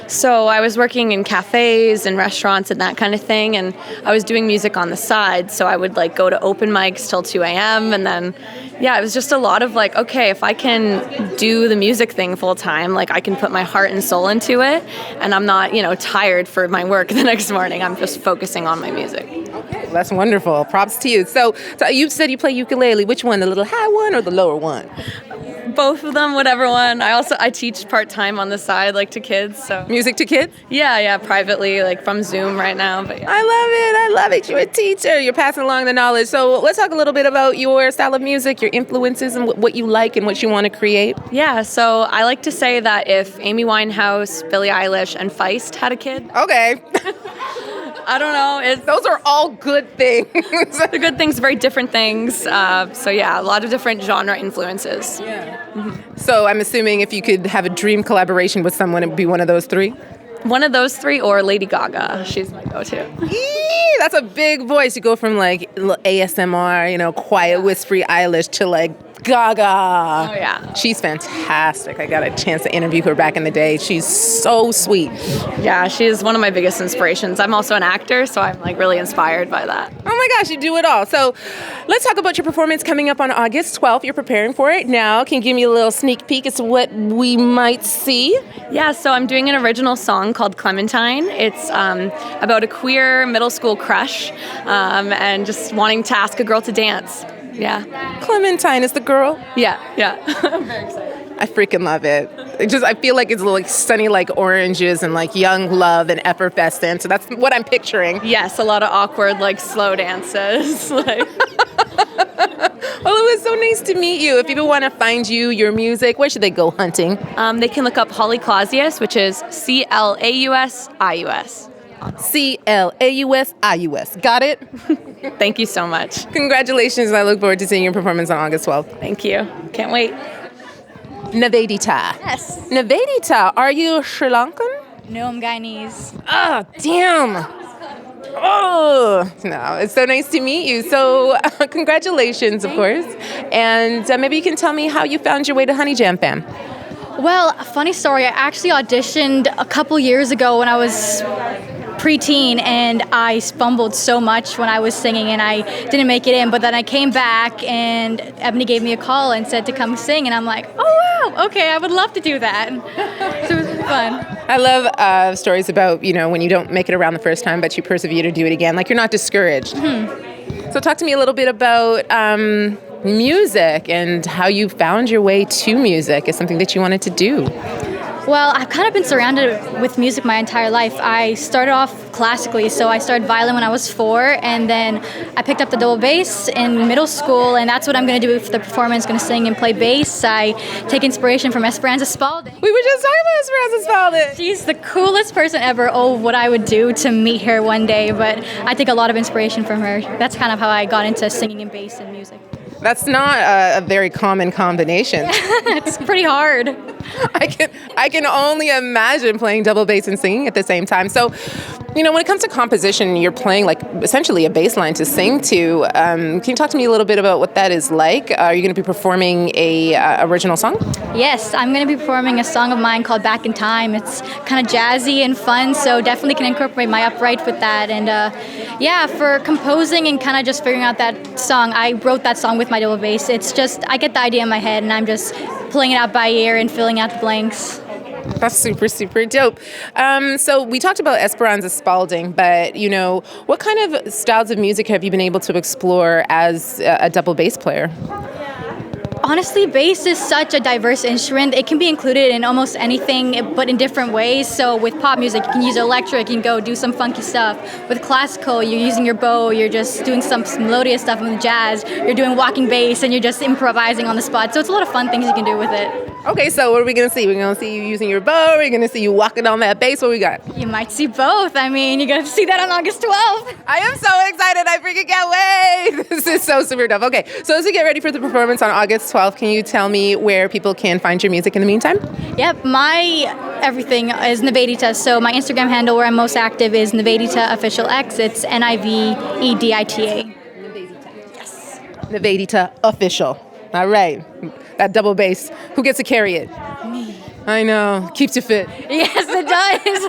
So I was working in cafes and restaurants and that kind of thing, and I was doing music on the side. So I would like go to open mics till 2 a.m. and then it was just a lot of like, okay, if I can do the music thing full time, like I can put my heart and soul into it, and I'm not, tired for my work the next morning. I'm just focusing on my music. Okay, that's wonderful. Props to you. So you said you play ukulele. Which one, the little high one or the lower one? Both of them, whatever one. I teach part-time on the side, like to kids. So music to kids? Yeah, privately, like from Zoom right now. But yeah. I love it. You're a teacher. You're passing along the knowledge. So let's talk a little bit about your style of music, your influences, and what you like and what you want to create. Yeah, so I like to say that if Amy Winehouse, Billie Eilish, and Feist had a kid. Okay. I don't know. Those are all good things. They're good things, very different things. A lot of different genre influences. Yeah. Mm-hmm. So I'm assuming if you could have a dream collaboration with someone, it would be one of those three? One of those three or Lady Gaga. She's my go-to. That's a big voice. You go from like ASMR, quiet, whispery Eilish to like Gaga. Oh, yeah. She's fantastic. I got a chance to interview her back in the day. She's so sweet. Yeah, she's one of my biggest inspirations. I'm also an actor, so I'm like really inspired by that. Oh my gosh, you do it all. So let's talk about your performance coming up on August 12th. You're preparing for it now. Can you give me a little sneak peek as to what we might see? Yeah, so I'm doing an original song called Clementine. It's about a queer middle school crush and just wanting to ask a girl to dance. Yeah. Clementine is the girl? Yeah. I'm very excited. I freaking love it. I feel like it's like sunny like oranges and like young love and effervescent. So that's what I'm picturing. Yes, a lot of awkward like slow dances. Like Well, it was so nice to meet you. If people want to find you, your music, where should they go hunting? they can look up Holly Clausius, which is CLAUSIUS. CLAUSIUS. Got it? Thank you so much. Congratulations. I look forward to seeing your performance on August 12th. Thank you. Can't wait. Nivedita. Yes. Nivedita, are you Sri Lankan? No, I'm Guyanese. Oh, damn. Oh, no, it's so nice to meet you. So congratulations, of course. And maybe you can tell me how you found your way to Honey Jam Fam. Well, a funny story. I actually auditioned a couple years ago when I was preteen, and I fumbled so much when I was singing and I didn't make it in, but then I came back and Ebony gave me a call and said to come sing, and I'm like, oh wow, okay, I would love to do that. So it was fun. I love stories about, when you don't make it around the first time, but you persevere to do it again. Like, you're not discouraged. Mm-hmm. So talk to me a little bit about music and how you found your way to music as something that you wanted to do. Well, I've kind of been surrounded with music my entire life. I started off classically, so I started violin when I was 4, and then I picked up the double bass in middle school, and that's what I'm going to do for the performance, going to sing and play bass. I take inspiration from Esperanza Spalding. We were just talking about Esperanza Spalding. She's the coolest person ever. Oh, what I would do to meet her one day, but I take a lot of inspiration from her. That's kind of how I got into singing and bass and music. That's not a very common combination. It's pretty hard. I can only imagine playing double bass and singing at the same time. So, when it comes to composition, you're playing like essentially a bass line to sing to. Can you talk to me a little bit about what that is like? Are you going to be performing a original song? Yes, I'm going to be performing a song of mine called Back in Time. It's kind of jazzy and fun, so definitely can incorporate my upright with that. And for composing and kind of just figuring out that song, I wrote that song with my double bass. It's just, I get the idea in my head and I'm just playing it out by ear and filling out the blanks. That's super, super dope. So we talked about Esperanza Spalding, but, what kind of styles of music have you been able to explore as a double bass player? Honestly, bass is such a diverse instrument. It can be included in almost anything, but in different ways. So with pop music, you can use electric, you can go do some funky stuff. With classical, you're using your bow, you're just doing some melodious stuff. And with jazz, you're doing walking bass, and you're just improvising on the spot. So it's a lot of fun things you can do with it. Okay, so what are we going to see? We're going to see you using your bow? We're going to see you walking on that bass? What we got? You might see both. I mean, you're going to see that on August 12th. I am so excited. I freaking can't wait. This is so super dope. Okay, so as we get ready for the performance on August 12th, can you tell me where people can find your music in the meantime? Yep, my everything is Nivedita. So my Instagram handle where I'm most active is Nivedita Official X. It's NIVEDITA. Yes. Nivedita Official. All right. That double bass. Who gets to carry it? Me. I know. Keeps you fit. Yes, it does.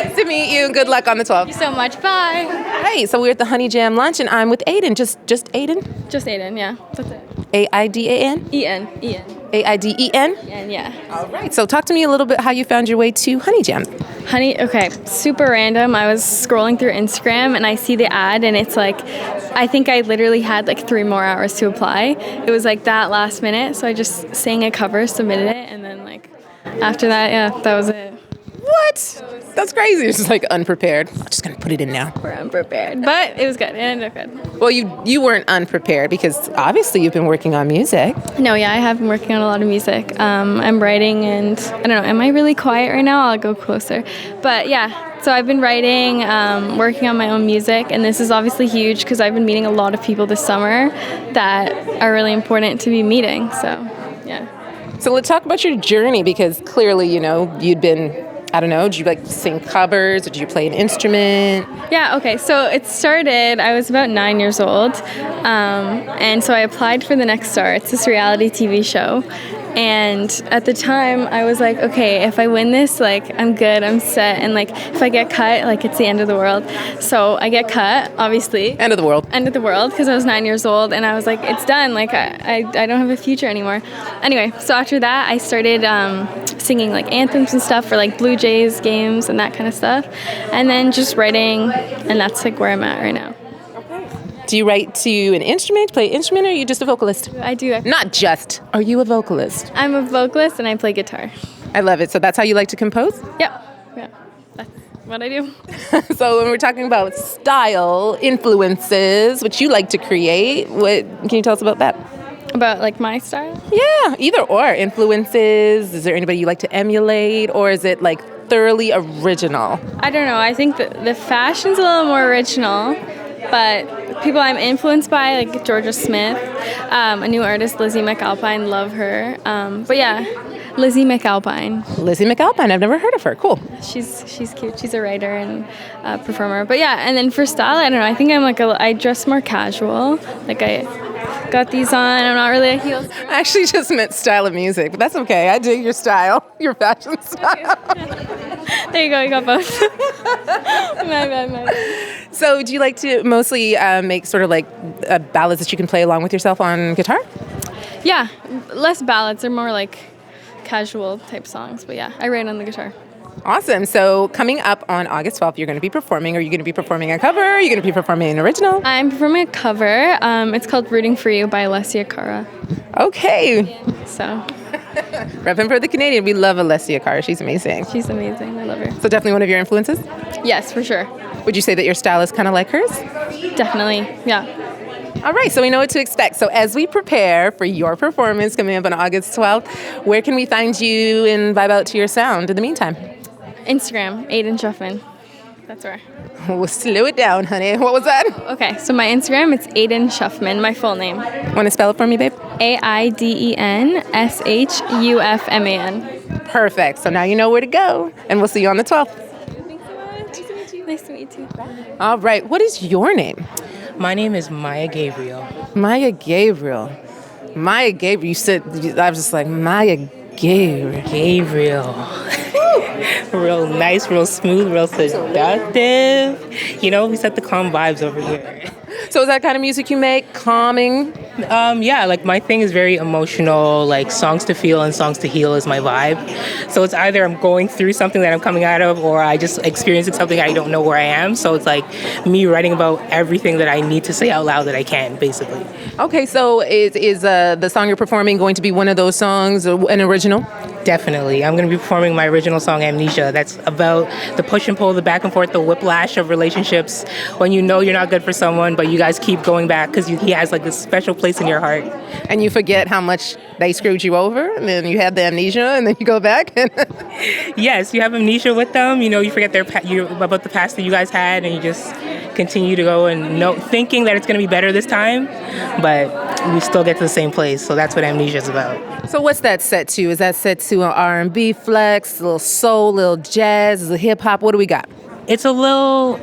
Nice to meet you. Good luck on the 12th. Thank you so much. Bye. Hey, so we're at the Honey Jam lunch, and I'm with Aiden. Just Aiden? Just Aiden, yeah. That's it. AIDAN? EN. AIDEN? And yeah. All right. So talk to me a little bit how you found your way to Honey Jam. Okay, super random. I was scrolling through Instagram and I see the ad and it's like, I think I literally had like 3 more hours to apply. It was like that last minute. So I just sang a cover, submitted it, and then like after that, yeah, that was it. What? That's crazy. It's just like unprepared. I'm just going to put it in now. We're unprepared, but it was good. It ended up good. Well, you weren't unprepared because obviously you've been working on music. No, yeah, I have been working on a lot of music. I'm writing and I don't know, am I really quiet right now? I'll go closer. But yeah, so I've been writing, working on my own music, and this is obviously huge because I've been meeting a lot of people this summer that are really important to be meeting. So, yeah. So let's talk about your journey because clearly, you'd been I don't know, do you like sing covers or do you play an instrument? Yeah, okay. So it started, I was about 9 years old. And so I applied for The Next Star. It's this reality TV show. And at the time, I was like, okay, if I win this, like, I'm good, I'm set. And, like, if I get cut, like, it's the end of the world. So I get cut, obviously. End of the world. End of the world, because I was 9 years old. And I was like, it's done. Like, I don't have a future anymore. Anyway, so after that, I started singing, like, anthems and stuff for, like, Blue Jays games and that kind of stuff. And then just writing, and that's, like, where I'm at right now. Do you write to an instrument, play an instrument, or are you just a vocalist? I do. Not just. Are you a vocalist? I'm a vocalist and I play guitar. I love it. So that's how you like to compose? Yep. Yeah. That's what I do. So when we're talking about style, influences, what you like to create, what can you tell us about that? About like my style? Yeah, either or. Influences. Is there anybody you like to emulate, or is it like thoroughly original? I don't know. I think the fashion's a little more original, but people I'm influenced by, like Georgia Smith, a new artist, Lizzie McAlpine, love her. But yeah, Lizzie McAlpine. Lizzie McAlpine, I've never heard of her. Cool. She's cute. She's a writer and performer. But yeah, and then for style, I don't know. I think I'm like I dress more casual. Like I got these on. I'm not really a heels. I actually just meant style of music, but that's okay. I dig your style, your fashion style. There you go. You got both. My bad. So do you like to mostly make sort of like ballads that you can play along with yourself on guitar? Yeah, less ballads. They're more like casual type songs. But yeah, I write on the guitar. Awesome. So coming up on August 12th, you're going to be performing. Are you going to be performing a cover? Are you going to be performing an original? I'm performing a cover. It's called Rooting for You by Alessia Cara. Okay. So. Repping for the Canadian. We love Alessia Cara. She's amazing. She's amazing. I love her. So definitely one of your influences? Yes, for sure. Would you say that your style is kind of like hers? Definitely. Yeah. All right, so we know what to expect. So as we prepare for your performance coming up on August 12th, where can we find you and vibe out to your sound in the meantime? Instagram, Aiden Shuffman. That's where. We'll slow it down, honey. What was that? Okay, so my Instagram, it's Aiden Shuffman, my full name. Want to spell it for me, babe? AIDENSHUFMAN. Perfect. So now you know where to go, and we'll see you on the 12th. Thanks so much. Nice to meet you. All right, what is your name? My name is Maya Gabriel. Maya Gabriel. Maya Gabriel. You said, I was just like, Maya Gabriel. Gabriel. Real nice, real smooth, real seductive. You know, we set the calm vibes over here. So is that kind of music you make? Calming? Yeah, like my thing is very emotional, like songs to feel and songs to heal is my vibe. So it's either I'm going through something that I'm coming out of or I just experiencing something I don't know where I am. So it's like me writing about everything that I need to say out loud that I can, basically. Okay, so is the song you're performing going to be one of those songs, an original? Definitely. I'm going to be performing my original song, Amnesia. That's about the push and pull, the back and forth, the whiplash of relationships when you know you're not good for someone, but you guys keep going back because he has like this special place in your heart. And you forget how much they screwed you over, and then you have the amnesia, and then you go back. Yes, you have amnesia with them. You know, you forget about the past that you guys had, and you just continue to go and thinking that it's going to be better this time, but we still get to the same place. So that's what Amnesia is about. So what's that set to? Is that set to an R&B flex, a little soul, a little jazz, a little hip hop? What do we got? It's a little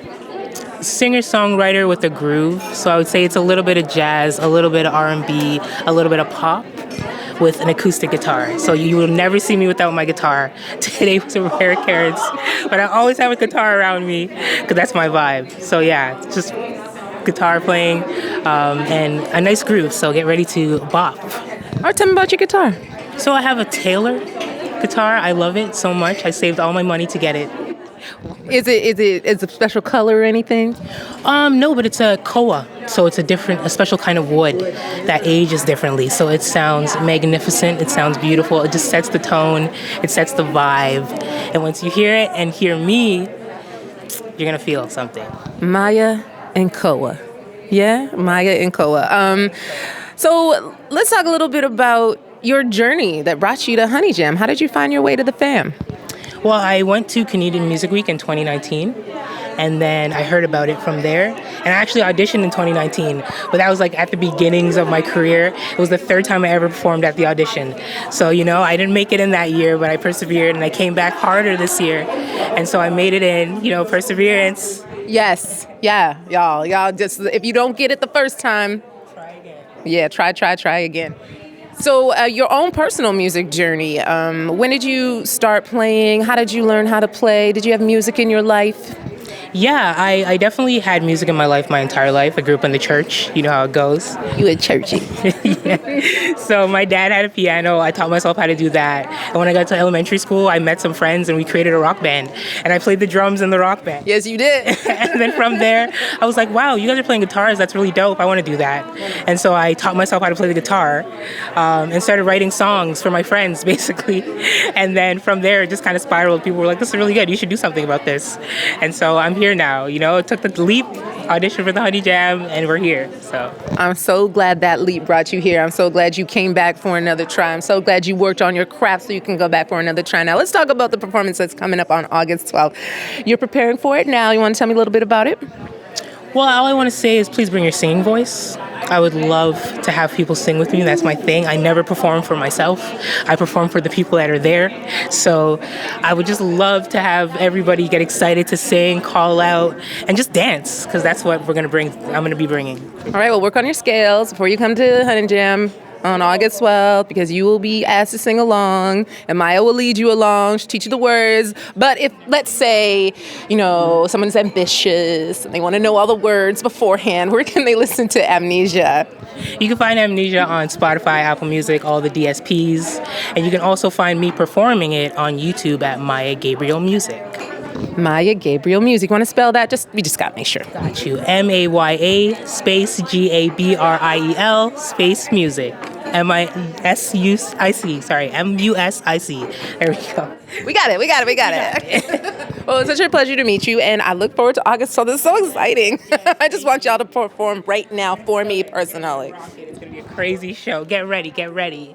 singer-songwriter with a groove. So I would say it's a little bit of jazz, a little bit of R&B, a little bit of pop with an acoustic guitar. So you will never see me without my guitar. Today was a rare occurrence, but I always have a guitar around me because that's my vibe. So yeah, it's just guitar playing and a nice groove. So get ready to bop. All right, tell me about your guitar. So I have a Taylor guitar. I love it so much. I saved all my money to get it. Is it a special color or anything? No, but it's a koa. So it's a special kind of wood that ages differently. So it sounds magnificent. It sounds beautiful. It just sets the tone. It sets the vibe. And once you hear it and hear me, you're going to feel something. Maya and koa. Yeah, Maya and koa. So let's talk a little bit about your journey that brought you to Honey Jam. How did you find your way to the fam? Well, I went to Canadian Music Week in 2019, And then I heard about it from there. And I actually auditioned in 2019, but that was like at the beginnings of my career. It was the third time I ever performed at the audition. So, I didn't make it in that year, but I persevered and I came back harder this year. And so I made it in, perseverance. Yes. Yeah, y'all just, if you don't get it the first time, try again. Yeah, try again. So your own personal music journey, when did you start playing? How did you learn how to play? Did you have music in your life? Yeah, I definitely had music in my life my entire life. I grew up in the church. You know how it goes. You a churchy. Yeah. So my dad had a piano. I taught myself how to do that. And when I got to elementary school, I met some friends and we created a rock band. And I played the drums in the rock band. Yes, you did. And then from there, I was like, wow, you guys are playing guitars. That's really dope. I want to do that. And so I taught myself how to play the guitar and started writing songs for my friends, basically. And then from there, it just kind of spiraled. People were like, this is really good. You should do something about this. And so I'm here now. It took the leap, auditioned for the Honey Jam, and we're here. So I'm so glad that leap brought you here. I'm so glad you came back for another try. I'm so glad you worked on your craft so you can go back for another try. Now let's talk about the performance that's coming up on August 12th. You're preparing for it now. You want to tell me a little bit about it? Well, all I want to say is please bring your singing voice. I would love to have people sing with me. That's my thing. I never perform for myself. I perform for the people that are there. So I would just love to have everybody get excited to sing, call out, and just dance, because that's what I'm going to be bringing. All right, well, work on your scales before you come to Honey Jam on August 12th, because you will be asked to sing along, and Maya will lead you along. She'll teach you the words. But if, let's say, someone's ambitious and they want to know all the words beforehand, where can they listen to Amnesia? You can find Amnesia on Spotify, Apple Music, all the DSPs. And you can also find me performing it on YouTube at Maya Gabriel Music. Maya Gabriel Music. Want to spell that? We just got to make sure. Got you. MAYA space GABRIEL space music. MUSIC. Sorry, MUSIC. There we go. We got it. Well, it's such a pleasure to meet you, and I look forward to August. So this is so exciting. I just want y'all to perform right now for me personally. It's going to be a crazy show. Get ready.